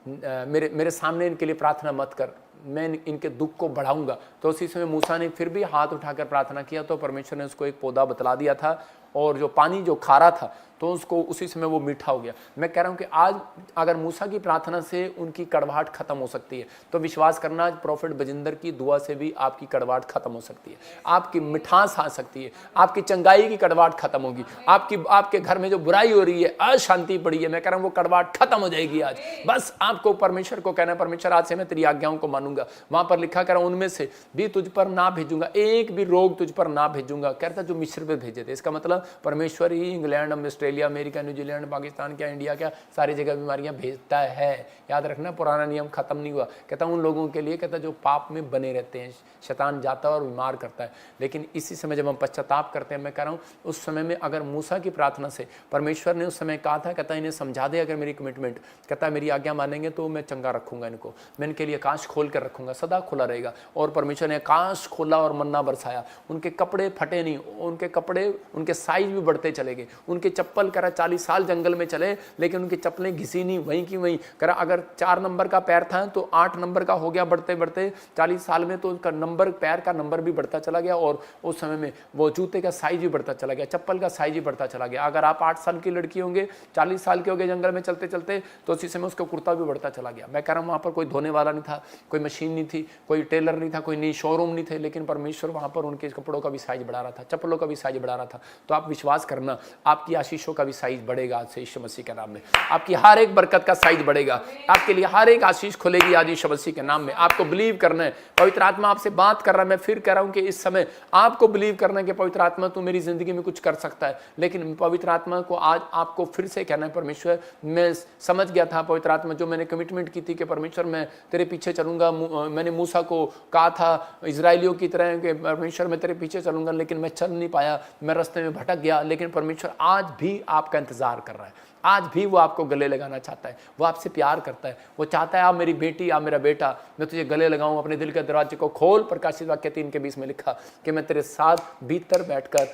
मेरे सामने इनके लिए प्रार्थना मत कर, मैं इनके दुख को बढ़ाऊंगा। तो उसी समय मूसा ने फिर भी हाथ उठाकर प्रार्थना किया, तो परमेश्वर ने उसको एक पौधा बतला दिया था, और जो पानी जो खारा था तो उसको उसी समय वो मीठा हो गया। मैं कह रहा हूँ कि आज अगर मूसा की प्रार्थना से उनकी कड़वाहट खत्म हो सकती है, तो विश्वास करना आज प्रॉफिट बजिंदर की दुआ से भी आपकी कड़वाहट खत्म हो सकती है, आपकी मिठास आ सकती है, आपकी चंगाई की कड़वाहट खत्म होगी, आपके घर में जो बुराई हो रही है, अशांति पड़ी है, मैं कह रहा हूँ वो कड़वाहट खत्म हो जाएगी आज। बस आपको परमेश्वर को कहना है, परमेश्वर आज से मैं तेरी आज्ञाओं को मानूंगा। वहां पर लिखा कर उनमें से भी तुझ पर ना भेजूंगा, एक भी रोग तुझ पर ना भेजूंगा। कहता जो मिस्र पे भेजे थे, इसका मतलब परमेश्वर ही England, Australia, America, New Zealand, Pakistan, क्या इंडिया, क्या सारी जगह बीमारियां भेजता है। याद रखना पुराना नियम खत्म नहीं हुआ। कहता उन लोगों के लिए, कहता जो पाप में बने रहते हैं, शैतान जाता है और बीमार करता है। लेकिन इसी समय जब हम पश्चाताप करते हैं, मैं कह रहा हूँ उस समय में अगर मूसा की प्रार्थना से परमेश्वर ने उस समय कहा था, कहता इन्हें समझा दे अगर मेरी कमिटमेंट, कहता मेरी आज्ञा मानेंगे तो मैं चंगा रखूंगा इनको, मैं इनके लिए आकाश खोल कर रखूंगा, सदा खुला रहेगा। और परमेश्वर ने आकाश खोला और मन्ना बरसाया, उनके कपड़े फटे नहीं, उनके कपड़े, उनके साइज भी बढ़ते चले गए। उनके चप्पल करा 40 साल जंगल में चले, लेकिन उनकी चप्पलें घिसी नहीं, वहीं की वहीं। करा अगर 4 नंबर का पैर था तो 8 नंबर का हो गया, बढ़ते बढ़ते 40 साल में तो उनका नंबर, पैर का नंबर भी बढ़ता चला गया, और उस समय में वो जूते का साइज भी बढ़ता चला गया, चप्पल का साइज भी बढ़ता चला गया। अगर आप 8 साल की लड़की होंगे, 40 साल के हो गए जंगल में चलते चलते, तो उसी समय उसका कुर्ता भी बढ़ता चला गया। मैं कह रहा हूँ वहाँ पर कोई धोने वाला नहीं था, कोई मशीन नहीं थी, कोई टेलर नहीं था, कोई नई शोरूम नहीं थे, लेकिन परमेश्वर वहाँ पर उनके कपड़ों का भी साइज बढ़ा रहा था, चप्पलों का भी साइज बढ़ा रहा था। तो आप विश्वास करना आपकी आशीषों का भी साइज बढ़ेगा आज से यीशु मसीह के नाम में। आपकी हर एक बरकत का साइज बढ़ेगा, आपके लिए हर एक आशीष खुलेगी आज यीशु मसीह के नाम में। आपको बिलीव करना है, पवित्र आत्मा आपसे बात कर रहा है। मैं फिर कह रहा हूं कि इस समय आपको बिलीव करना है कि पवित्र आत्मा तू मेरी जिंदगी में कुछ कर सकता है। लेकिन पवित्र आत्मा को आज आपको फिर से कहना है, परमेश्वर मैं समझ गया था पवित्र आत्मा, जो मैंने कमिटमेंट की थी कि परमेश्वर मैं तेरे पीछे चलूंगा। मैंने मूसा को कहा था इजरायलियों की तरह कि परमेश्वर मैं तेरे पीछे चलूंगा, लेकिन मैं चल नहीं पाया, मैं रास्ते में भटक गया। लेकिन परमेश्वर आज भी आपका इंतजार कर रहा है, आज भी वो आपको गले लगाना चाहता है, वो आपसे प्यार करता है। वो चाहता है आप मेरी बेटी, आप मेरा बेटा, मैं तुझे गले लगाऊं, अपने दिल के दरवाजे को खोल। प्रकाशित वाक्य 3:20 में लिखा कि मैं तेरे साथ भीतर बैठकर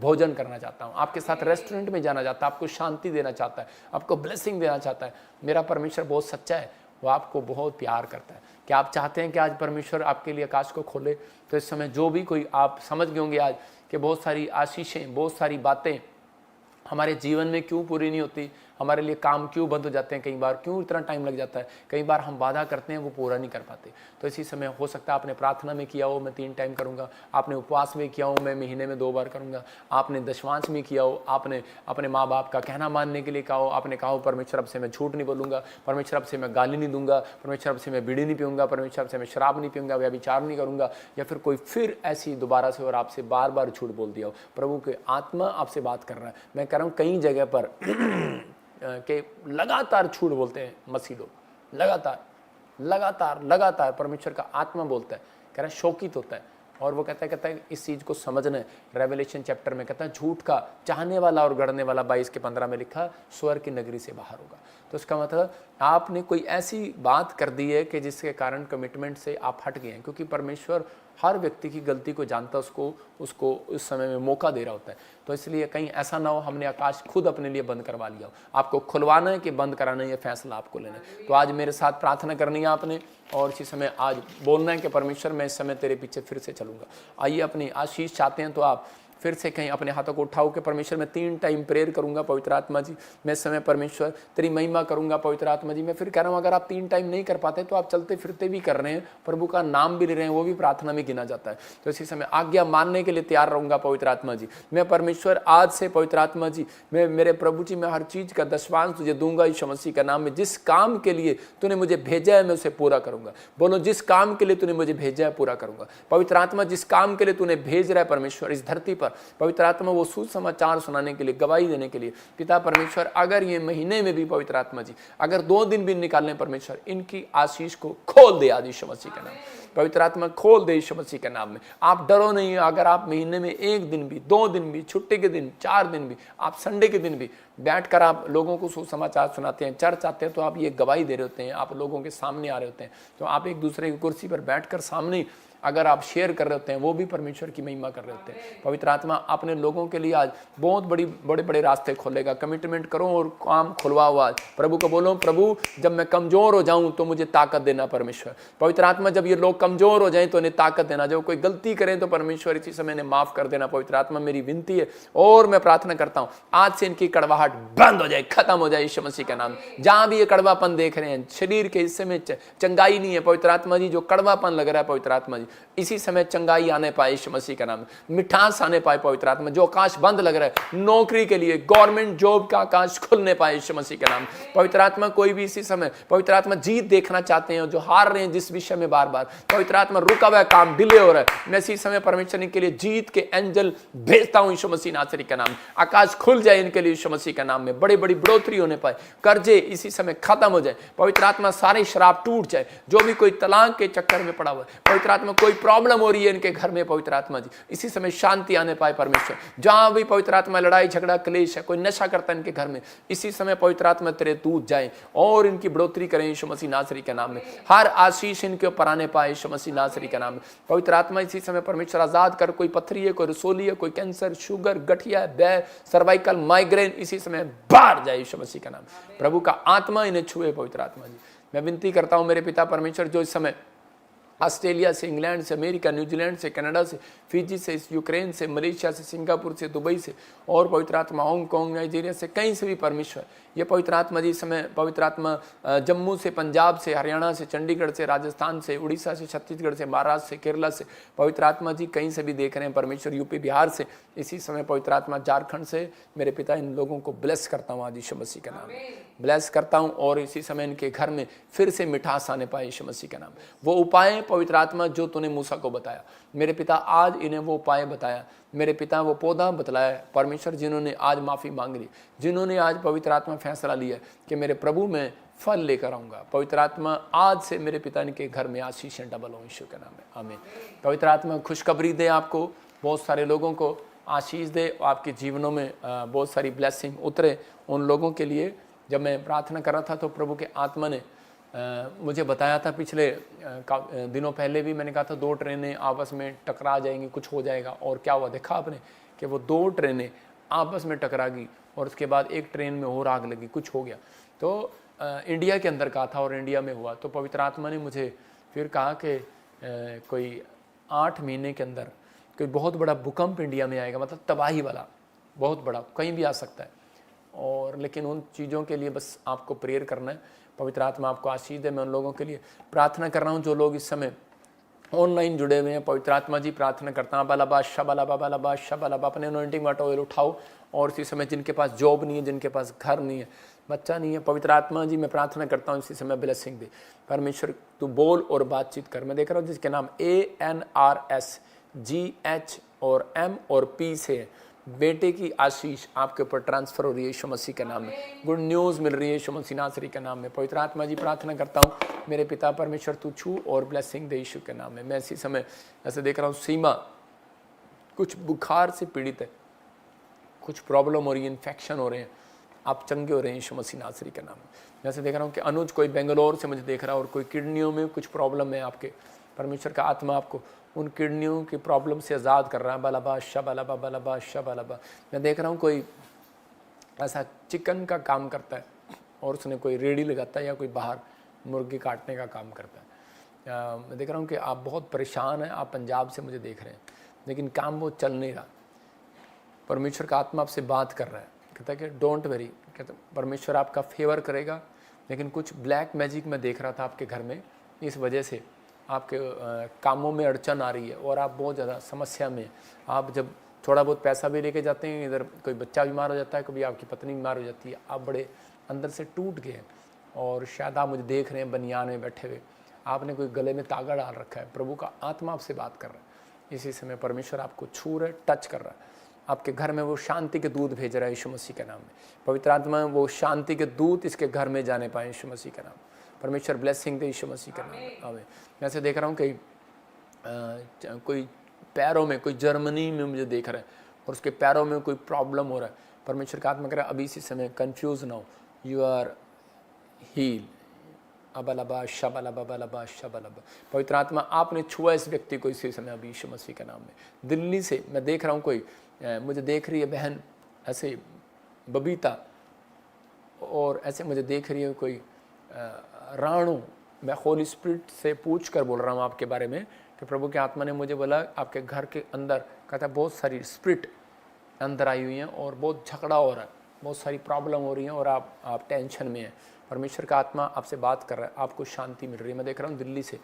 भोजन करना चाहता हूं, आपके साथ रेस्टोरेंट में जाना चाहता है, आपको शांति देना चाहता है, आपको ब्लेसिंग देना चाहता है। मेरा परमेश्वर बहुत सच्चा है, वो आपको बहुत प्यार करता है। क्या आप चाहते हैं कि आज परमेश्वर आपके लिए आकाश को खोले? तो इस समय जो भी कोई आप समझ गए होंगे आज कि बहुत सारी आशीषें, बहुत सारी बातें हमारे जीवन में क्यों पूरी नहीं होती, हमारे लिए काम क्यों बंद हो जाते हैं, कई बार क्यों इतना टाइम लग जाता है, कई बार हम वादा करते हैं वो पूरा नहीं कर पाते। तो इसी समय हो सकता है आपने प्रार्थना में किया हो मैं 3 टाइम करूँगा, आपने उपवास में किया हो मैं महीने में 2 बार करूँगा, आपने दशमांश में किया हो, आपने अपने माँ बाप का कहना मानने के लिए कहा हो, आपने कहा हो परमेश्वर अब से मैं झूठ नहीं बोलूँगा, परमेश्वर अब से मैं गाली नहीं दूंगा, परमेश्वर अब से मैं बीड़ी नहीं पीऊँगा, परमेश्वर अब से मैं शराब नहीं पीऊँगा, व्यभिचार नहीं करूँगा, या फिर कोई फिर ऐसी दोबारा से और आपसे बार बार झूठ बोल दिया हो। प्रभु के आत्मा आपसे बात कर रहा है। मैं कह रहा हूँ कई जगह पर के लगातार झूठ बोलते हैं मसीह लोग, लगातार लगातार लगातार परमेश्वर का आत्मा बोलता है, कह रहा है शोकित होता है, और वो कहता है इस चीज़ को समझना है। रेवलेशन चैप्टर में कहता है झूठ का चाहने वाला और गढ़ने वाला 22 के 15 में लिखा स्वर्ग की नगरी से बाहर होगा। तो इसका मतलब आपने कोई ऐसी बात कर दी है कि जिसके कारण कमिटमेंट से आप हट गए हैं, क्योंकि परमेश्वर हर व्यक्ति की गलती को जानता, उसको उस समय में मौका दे रहा होता है। तो इसलिए कहीं ऐसा ना हो हमने आकाश खुद अपने लिए बंद करवा लिया हो। आपको खुलवाना है कि बंद कराना है, ये फैसला आपको लेना है। तो आज मेरे साथ प्रार्थना करनी है आपने, और इसी समय आज बोलना है कि परमेश्वर मैं इस समय तेरे पीछे फिर से चलूँगा। आइए अपनी आशीष चाहते हैं तो आप फिर से कहीं अपने हाथों को उठाओ कि परमेश्वर मैं 3 टाइम प्रेयर करूंगा पवित्र आत्मा जी, मैं इस समय परमेश्वर तेरी महिमा करूंगा पवित्र आत्मा जी। मैं फिर कह रहा हूं अगर आप 3 टाइम नहीं कर पाते तो आप चलते फिरते भी कर रहे हैं, प्रभु का नाम भी ले रहे हैं, वो भी प्रार्थना में गिना जाता है। तो इसी समय आज्ञा मानने के लिए तैयार रहूंगा पवित्र आत्मा जी। मैं परमेश्वर आज से पवित्र आत्मा जी, मैं मेरे प्रभु जी मैं हर चीज का दशमांश तुझे दूंगा यीशु मसीह का नाम में। जिस काम के लिए तूने मुझे भेजा है मैं उसे पूरा करूंगा। बोलो जिस काम के लिए तूने मुझे भेजा है पूरा करूंगा। पवित्र आत्मा जिस काम के लिए तूने भेज रहा है परमेश्वर इस धरती पर, पवित्र आत्मा वो सुसमाचार सुनाने के लिए, गवाही देने के लिए, पिता परमेश्वर अगर ये महीने में भी पवित्र आत्मा जी अगर 2 दिन भी निकालने परमेश्वर इनकी आशीष को खोल दे आज यीशु मसीह के नाम। पवित्र आत्मा खोल दे यीशु मसीह के नाम में। आप डरो नहीं, अगर आप महीने में 1 दिन भी, 2 दिन भी, छुट्टी के दिन, 4 दिन भी, आप संडे के दिन भी बैठकर आप लोगों को सुसमाचार सुनाते हैं, चर्च आते हैं, तो आप ये गवाही दे रहे होते हैं, आप लोगों के सामने आ रहे होते हैं। तो आप एक दूसरे की कुर्सी पर बैठकर सामने अगर आप शेयर कर रहे होते हैं, वो भी परमेश्वर की महिमा कर रहे होते हैं। पवित्र आत्मा अपने लोगों के लिए आज बहुत बड़े बड़े रास्ते खोलेगा। कमिटमेंट करो और काम खुलवाओ आज। प्रभु को बोलो प्रभु जब मैं कमजोर हो जाऊं तो मुझे ताकत देना परमेश्वर। पवित्र आत्मा जब ये लोग कमजोर हो जाएं तो उन्हें ताकत देना, जब कोई गलती करें तो परमेश्वर इसी समय इन्हें माफ कर देना। पवित्र आत्मा मेरी विनती है और मैं प्रार्थना करता हूं आज से इनकी कड़वाहट बंद हो जाए, खत्म हो जाए यीशु मसीह का नाम। जहां भी ये कड़वापन देख रहे हैं, शरीर के हिस्से में चंगाई नहीं है पवित्र आत्मा जी, जो कड़वापन लग रहा है पवित्र आत्मा जी इसी समय चंगाई आने पाए यीशु मसीह का नाम, मिठास आने पाए पवित्र आत्मा। जो आकाश बंद लग रहा है नौकरी के लिए, गवर्नमेंट जॉब का आकाश खुलने पाए यीशु मसीह का नाम। पवित्र आत्मा कोई भी इसी समय पवित्र आत्मा जीत देखना चाहते हैं, जो हार रहे हैं जिस विषय में बार बार पवित्र आत्मा रुका हुआ काम डिले हो रहा है, मैं इसी समय परमेश्वर के लिए जीत के एंजल भेजता हूं यीशु मसीह नासरी का नाम। आकाश खुल जाए इनके लिए यीशु मसीह का नाम में, बड़ी बड़ी बढ़ोतरी होने पाए, कर्जे इसी समय खत्म हो जाए पवित्र आत्मा, सारे शराब टूट जाए, जो भी कोई तलाक के चक्कर में पड़ा हुआ है पवित्र आत्मा, कोई प्रॉब्लम हो रही है इनके घर में पवित्र आत्मा जी इसी समय शांति आने पाए परमेश्वर। जहां भी पवित्र आत्मा लड़ाई झगड़ा क्लेश है, कोई नशा करता है इनके घर में, इसी समय पवित्र आत्मा तेरे दूत जाए और इनकी बढ़ोतरी करें यीशु मसीह नासरी के नाम में। हर आशीष इनके ऊपर आने पाए यीशु मसीह नासरी के नाम में। पवित्र आत्मा इसी समय परमेश्वर आजाद कर, कोई पथरी है, कोई रसोली है, कोई कैंसर, शुगर, गठिया, बैर, सर्वाइकल, माइग्रेन इसी समय बाहर जाए यीशु मसीह का नाम। प्रभु का आत्मा इन्हें छुए पवित्र आत्मा जी। मैं विनती करता हूं मेरे पिता परमेश्वर, जो इस समय ऑस्ट्रेलिया से, इंग्लैंड से, अमेरिका, न्यूजीलैंड से, कनाडा से, फिजी से, यूक्रेन से, मलेशिया से, सिंगापुर से, दुबई से और पवित्र आत्मा हांगकांग, नाइजीरिया से, कहीं से भी परमेश्वर ये पवित्र आत्मा जी समय पवित्र आत्मा जम्मू से, पंजाब से, हरियाणा से, चंडीगढ़ से, राजस्थान से, उड़ीसा से, छत्तीसगढ़ से, महाराष्ट्र से, केरला से पवित्र आत्मा जी कहीं से भी देख रहे हैं परमेश्वर, यूपी बिहार से इसी समय पवित्र आत्मा, झारखंड से मेरे पिता इन लोगों को ब्लेस करता हूँ आज यीशु मसीह का नाम ब्लेस करता हूँ, और इसी समय इनके घर में फिर से मिठास आने पाए यीशु मसीह का नाम। वो उपाय पवित्र आत्मा जो तूने मूसा को बताया मेरे पिता, आज इन्हें वो उपाय बताया मेरे पिता, वो पौधा बतलाया परमेश्वर, जिन्होंने आज माफ़ी मांग ली, जिन्होंने आज पवित्र आत्मा फैसला लिया कि मेरे प्रभु मैं फल लेकर आऊँगा। पवित्र आत्मा आज से मेरे पिता इनके घर में आशीषें डबल हो यीशु के नाम में, आमीन। पवित्र आत्मा खुशखबरी दे, आपको बहुत सारे लोगों को आशीष दे, आपके जीवनों में बहुत सारी ब्लेसिंग उतरे उन लोगों के लिए। जब मैं प्रार्थना कर रहा था तो प्रभु के आत्मा ने मुझे बताया था, पिछले दिनों पहले भी मैंने कहा था 2 ट्रेनें आपस में टकरा जाएंगी, कुछ हो जाएगा, और क्या हुआ देखा आपने कि वो 2 ट्रेनें आपस में टकरा गई और उसके बाद एक ट्रेन में और आग लगी, कुछ हो गया। तो इंडिया के अंदर कहा था और इंडिया में हुआ। तो पवित्र आत्मा ने मुझे फिर कहा कि कोई 8 महीने के अंदर कोई बहुत बड़ा भूकंप इंडिया में आएगा, मतलब तबाही वाला, बहुत बड़ा, कहीं भी आ सकता है। और लेकिन उन चीज़ों के लिए बस आपको प्रेयर करना है। पवित्र आत्मा आपको आशीष दे। मैं उन लोगों के लिए प्रार्थना कर रहा हूँ जो लोग इस समय ऑनलाइन जुड़े हुए हैं। पवित्र आत्मा जी प्रार्थना करता हूँ बालाबा शबालाबा बालाबा शबालाबा, अपने अनॉइंटिंग वाटर ऑयल उठाओ। और इसी समय जिनके पास जॉब नहीं है, जिनके पास घर नहीं है, बच्चा नहीं है, पवित्र आत्मा जी मैं प्रार्थना करता हूँ इसी समय ब्लेसिंग दे। परमेश्वर तू बोल और बातचीत कर। मैं देख रहा हूँ जिसके नाम ANRSGH और M और P से है, बेटे की आशीष आपके ऊपर ट्रांसफर हो रही है यीशु मसीह के नाम में। गुड न्यूज़ मिल रही है यीशु मसीह नासरी के नाम में। पवित्र आत्मा जी प्रार्थना करता हूँ मेरे पिता परमेश्वर तू छू और ब्लेसिंग दे यीशु के नाम में। मैं इसी समय ऐसे देख रहा हूँ सीमा कुछ बुखार से पीड़ित है, कुछ प्रॉब्लम हो रही है, इन्फेक्शन हो रहे हैं, आप चंगे हो रहे हैं यीशु मसीह नासरी के नाम में। मैं ऐसे देख रहा हूँ कि अनुज कोई बेंगलोर से मुझे देख रहा है और कोई किडनियों में कुछ प्रॉब्लम है आपके। परमेश्वर का आत्मा आपको उन किडनियों की प्रॉब्लम से आज़ाद कर रहा है। बालाबा शबालाबा बालाबा शबालाबा। मैं देख रहा हूँ कोई ऐसा चिकन का काम करता है और उसने कोई रेडी लगाता है या कोई बाहर मुर्गी काटने का काम करता है। मैं देख रहा हूँ कि आप बहुत परेशान हैं, आप पंजाब से मुझे देख रहे हैं, लेकिन काम वो चल नहीं रहा। परमेश्वर का आत्मा आपसे बात कर रहा है, कहता है कि डोंट वेरी, कहता परमेश्वर आपका फेवर करेगा। लेकिन कुछ ब्लैक मैजिक मैं देख रहा था आपके घर में, इस वजह से आपके कामों में अड़चन आ रही है और आप बहुत ज़्यादा समस्या में। आप जब थोड़ा बहुत पैसा भी लेके जाते हैं, इधर कोई बच्चा बीमार हो जाता है, कभी आपकी पत्नी बीमार हो जाती है, आप बड़े अंदर से टूट गए हैं। और शायद आप मुझे देख रहे हैं बनियान में बैठे हुए, आपने कोई गले में तागा डाल रखा है। प्रभु का आत्मा आपसे बात कर रहा है इसी समय। परमेश्वर आपको छू रहा है, टच कर रहा है। आपके घर में वो शांति के दूत भेज रहा है यीशु मसीह के नाम में। पवित्र आत्मा वो शांति के दूत इसके घर में जाने पाए यीशु मसीह के नाम। परमेश्वर ब्लेसिंग दे यीशु मसीह के नाम। आमीन। मैं ऐसे देख रहा हूँ कि कोई पैरों में, कोई जर्मनी में मुझे देख रहा है और उसके पैरों में कोई प्रॉब्लम हो रहा है। परमेश्वर का आत्मा कह रहा है अभी इसी समय कंफ्यूज ना हो, यू आर हील। अबलबा शबलबा बलबा शबलबा। पवित्र आत्मा आपने छुआ इस व्यक्ति को इसी समय अभी यीशु मसीह के नाम में। दिल्ली से मैं देख रहा हूँ कोई मुझे देख रही है बहन ऐसे बबीता, और ऐसे मुझे देख रही है कोई राणु। मैं होली स्पिरिट से पूछ कर बोल रहा हूँ आपके बारे में कि प्रभु के आत्मा ने मुझे बोला आपके घर के अंदर कहता बहुत सारी स्पिरिट अंदर आई हुई हैं और बहुत झगड़ा हो रहा है, बहुत सारी प्रॉब्लम हो रही हैं और आप टेंशन में हैं। परमेश्वर का आत्मा आपसे बात कर रहा है, आपको शांति मिल रही है। मैं देख रहा हूँ दिल्ली से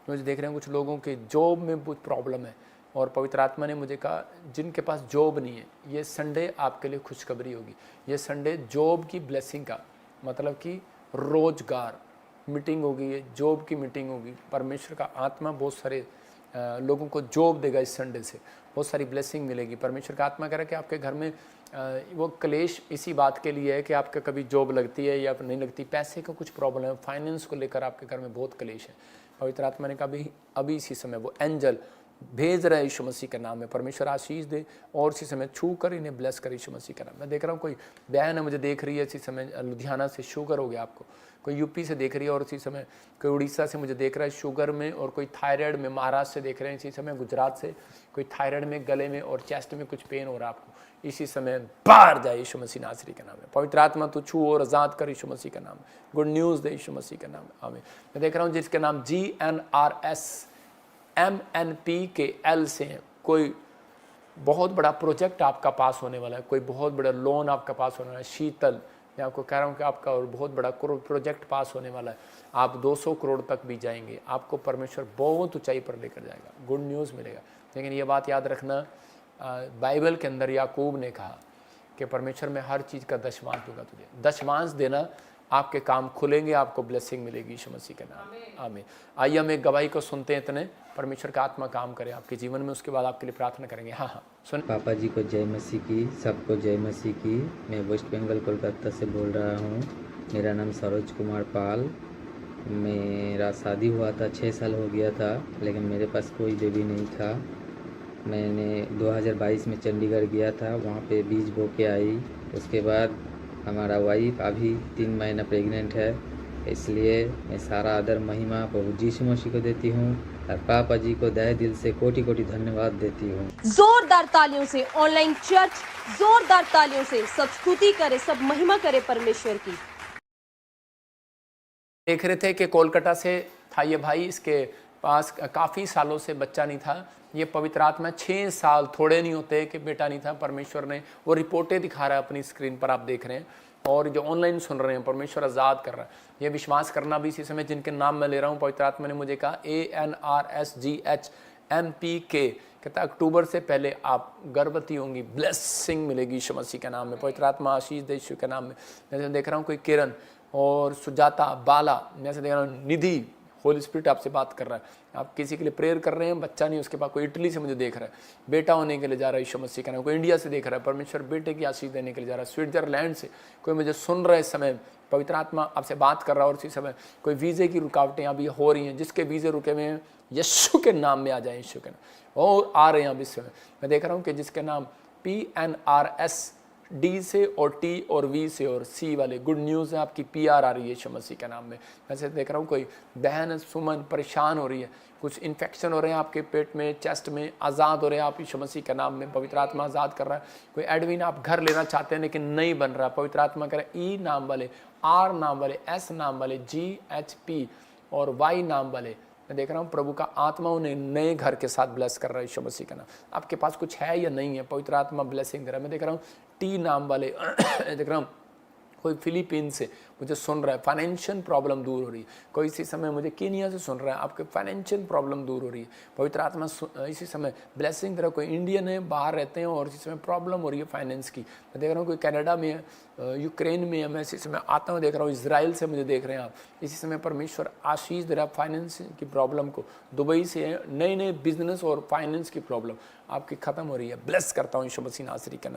मुझे देख रहे हैं कुछ लोगों के जॉब में बहुत प्रॉब्लम है और पवित्र आत्मा ने मुझे कहा जिनके पास जॉब नहीं है, ये संडे आपके लिए खुशखबरी होगी। ये संडे जॉब की ब्लेसिंग का मतलब कि रोजगार मीटिंग होगी, ये जॉब की मीटिंग होगी। परमेश्वर का आत्मा बहुत सारे लोगों को जॉब देगा इस संडे से, बहुत सारी ब्लेसिंग मिलेगी। परमेश्वर का आत्मा कह रहा है कि आपके घर में वो क्लेश इसी बात के लिए है कि आपका कभी जॉब लगती है या नहीं लगती, पैसे का कुछ प्रॉब्लम है, फाइनेंस को लेकर आपके घर में बहुत क्लेश है। पवित्र आत्मा ने कहा अभी इसी समय वो एंजल भेज रहे हैं यीशु मसीह के नाम में। परमेश्वर आशीष दे और इसी समय छू कर इन्हें ब्लेस कर यीशु मसीह का नाम। मैं देख रहा हूँ कोई बहन है मुझे देख रही है इसी समय लुधियाना से, शुगर हो गया आपको, कोई यूपी से देख रही है और इसी समय कोई उड़ीसा से मुझे देख रहा है शुगर में, और कोई थायराइड में महाराष्ट्र से देख रहे हैं इसी समय, गुजरात से कोई थायराइड में गले में और चेस्ट में कुछ पेन हो रहा है आपको, इसी समय बाहर जाए यीशु मसीह नासरी के नाम में। पवित्र आत्मा तू छू और आजाद कर यीशु मसीह का नाम। गुड न्यूज़ दे यीशु मसीह का नाम। आमीन। मैं देख रहा हूँ जिसके नाम GNRSMNP से हैं, कोई बहुत बड़ा प्रोजेक्ट आपका पास होने वाला है, कोई बहुत बड़ा लोन आपका पास होने वाला है। शीतल, मैं आपको कह रहा हूँ कि आपका और बहुत बड़ा प्रोजेक्ट पास होने वाला है, आप 200 करोड़ तक भी जाएंगे, आपको परमेश्वर बहुत ऊंचाई पर लेकर जाएगा, गुड न्यूज़ मिलेगा। लेकिन ये बात याद रखना, बाइबल के अंदर याकूब ने कहा कि परमेश्वर मैं हर चीज़ का दशमांश दूंगा तुझे। दशमांश देना, आपके काम खुलेंगे, आपको ब्लेसिंग मिलेगी यीशु मसीह के नाम। आमीन। आइए हम एक गवाही को सुनते हैं, इतने परमेश्वर का आत्मा काम करे आपके जीवन में, उसके बाद आपके लिए प्रार्थना करेंगे। हाँ सुन।
पापा जी को जय मसीह की, सबको जय मसीह की। मैं वेस्ट बंगाल कोलकाता से बोल रहा हूँ। मेरा नाम सरोज कुमार पाल। मेरा शादी हुआ था 6 साल हो गया था, लेकिन मेरे पास कोई बेबी नहीं था। मैंने 2022 में चंडीगढ़ गया था, वहाँ पे बीज बो के आई। उसके बाद हमारा वाइफ अभी 3 महीना प्रेग्नेंट है, इसलिए मैं सारा आदर महिमा प्रभु यीशु मसीह को देती हूँ और पापा जी को तहे दिल से कोटि कोटि धन्यवाद देती हूँ।
जोरदार तालियों से ऑनलाइन चर्च, जोरदार तालियों से सब स्तुति करे, सब महिमा करे परमेश्वर की।
देख रहे थे कि कोलकाता से था ये भाई, इसके पास काफ़ी सालों से बच्चा नहीं था। ये पवित्र आत्मा 6 साल थोड़े नहीं होते कि बेटा नहीं था। परमेश्वर ने वो रिपोर्टें दिखा रहा है अपनी स्क्रीन पर, आप देख रहे हैं, और जो ऑनलाइन सुन रहे हैं, परमेश्वर आज़ाद कर रहा है। ये विश्वास करना भी इसी समय जिनके नाम मैं ले रहा हूँ, पवित्र आत्मा ने मुझे कहा ANRSGHMPK, कहता अक्टूबर से पहले आप गर्भवती होंगी, ब्लेसिंग मिलेगी यीशु मसीह के नाम में। पवित्र आत्मा आशीष दे यीशु के नाम में। मैं देख रहा हूँ कोई किरण और सुजाता, बाला, मैं देख रहा हूँ निधि, होली स्पिरिट आपसे बात कर रहा है। आप किसी के लिए प्रेयर कर रहे हैं, बच्चा नहीं उसके पास, कोई इटली से मुझे देख रहा है, बेटा होने के लिए जा रहा है यीशु मसीह का नाम। कोई इंडिया से देख रहा है, परमेश्वर बेटे की आशीष देने के लिए जा रहा है। स्विट्जरलैंड से कोई मुझे सुन रहा है इस समय, पवित्र आत्मा आपसे बात कर रहा है। और इसी समय कोई वीज़े की रुकावटें अभी हो रही हैं, जिसके वीज़े रुके हुए हैं यीशु के नाम में आ जाए, यीशु के नाम, और आ रहे हैं अभी इस समय। मैं देख रहा हूँ कि जिसके नाम PNRS से और T और V से और C वाले, गुड न्यूज़ है, आपकी PR आ रही है यीशु मसीह के नाम में। वैसे देख रहा हूँ कोई बहन सुमन परेशान हो रही है, कुछ इन्फेक्शन हो रहे हैं आपके पेट में, चेस्ट में, आज़ाद हो रहे हैं आप यीशु मसीह के नाम में। पवित्र आत्मा आज़ाद कर रहा है। कोई एडविन आप घर लेना चाहते हैं लेकिन नहीं बन रहा, पवित्र आत्मा कह रहा है E नाम वाले, R नाम वाले, S नाम वाले, GHP और Y नाम वाले, मैं देख रहा हूँ प्रभु का आत्मा उन्हें नए घर के साथ ब्लेस कर रहा है यीशु मसीह का नाम। आपके पास कुछ है या नहीं है, पवित्र आत्मा ब्लेसिंग दे रहा है। मैं देख रहा हूँ T नाम वाले देख रहा हूँ कोई फिलीपीन से मुझे सुन रहा है, फाइनेंशियल प्रॉब्लम दूर हो रही है। कोई इसी समय मुझे कीनिया से सुन रहा है, आपके फाइनेंशियल प्रॉब्लम दूर हो रही है। पवित्र आत्मा इसी समय ब्लेसिंग दे रहा है। कोई इंडियन है, बाहर रहते हैं और इसी समय प्रॉब्लम हो रही है फाइनेंस की। मैं देख रहा हूँ कोई कनाडा में है, यूक्रेन में है, मैं इसी समय आता हूँ, देख रहा हूँ इजराइल से मुझे देख रहे हैं आप। इसी समय परमेश्वर आशीष दे रहा है फाइनेंस की प्रॉब्लम को। दुबई से नए नए बिजनेस और फाइनेंस की प्रॉब्लम आपकी खत्म हो रही है। ब्लेस करता हूँ यीशु मसीह नासरी का नाम।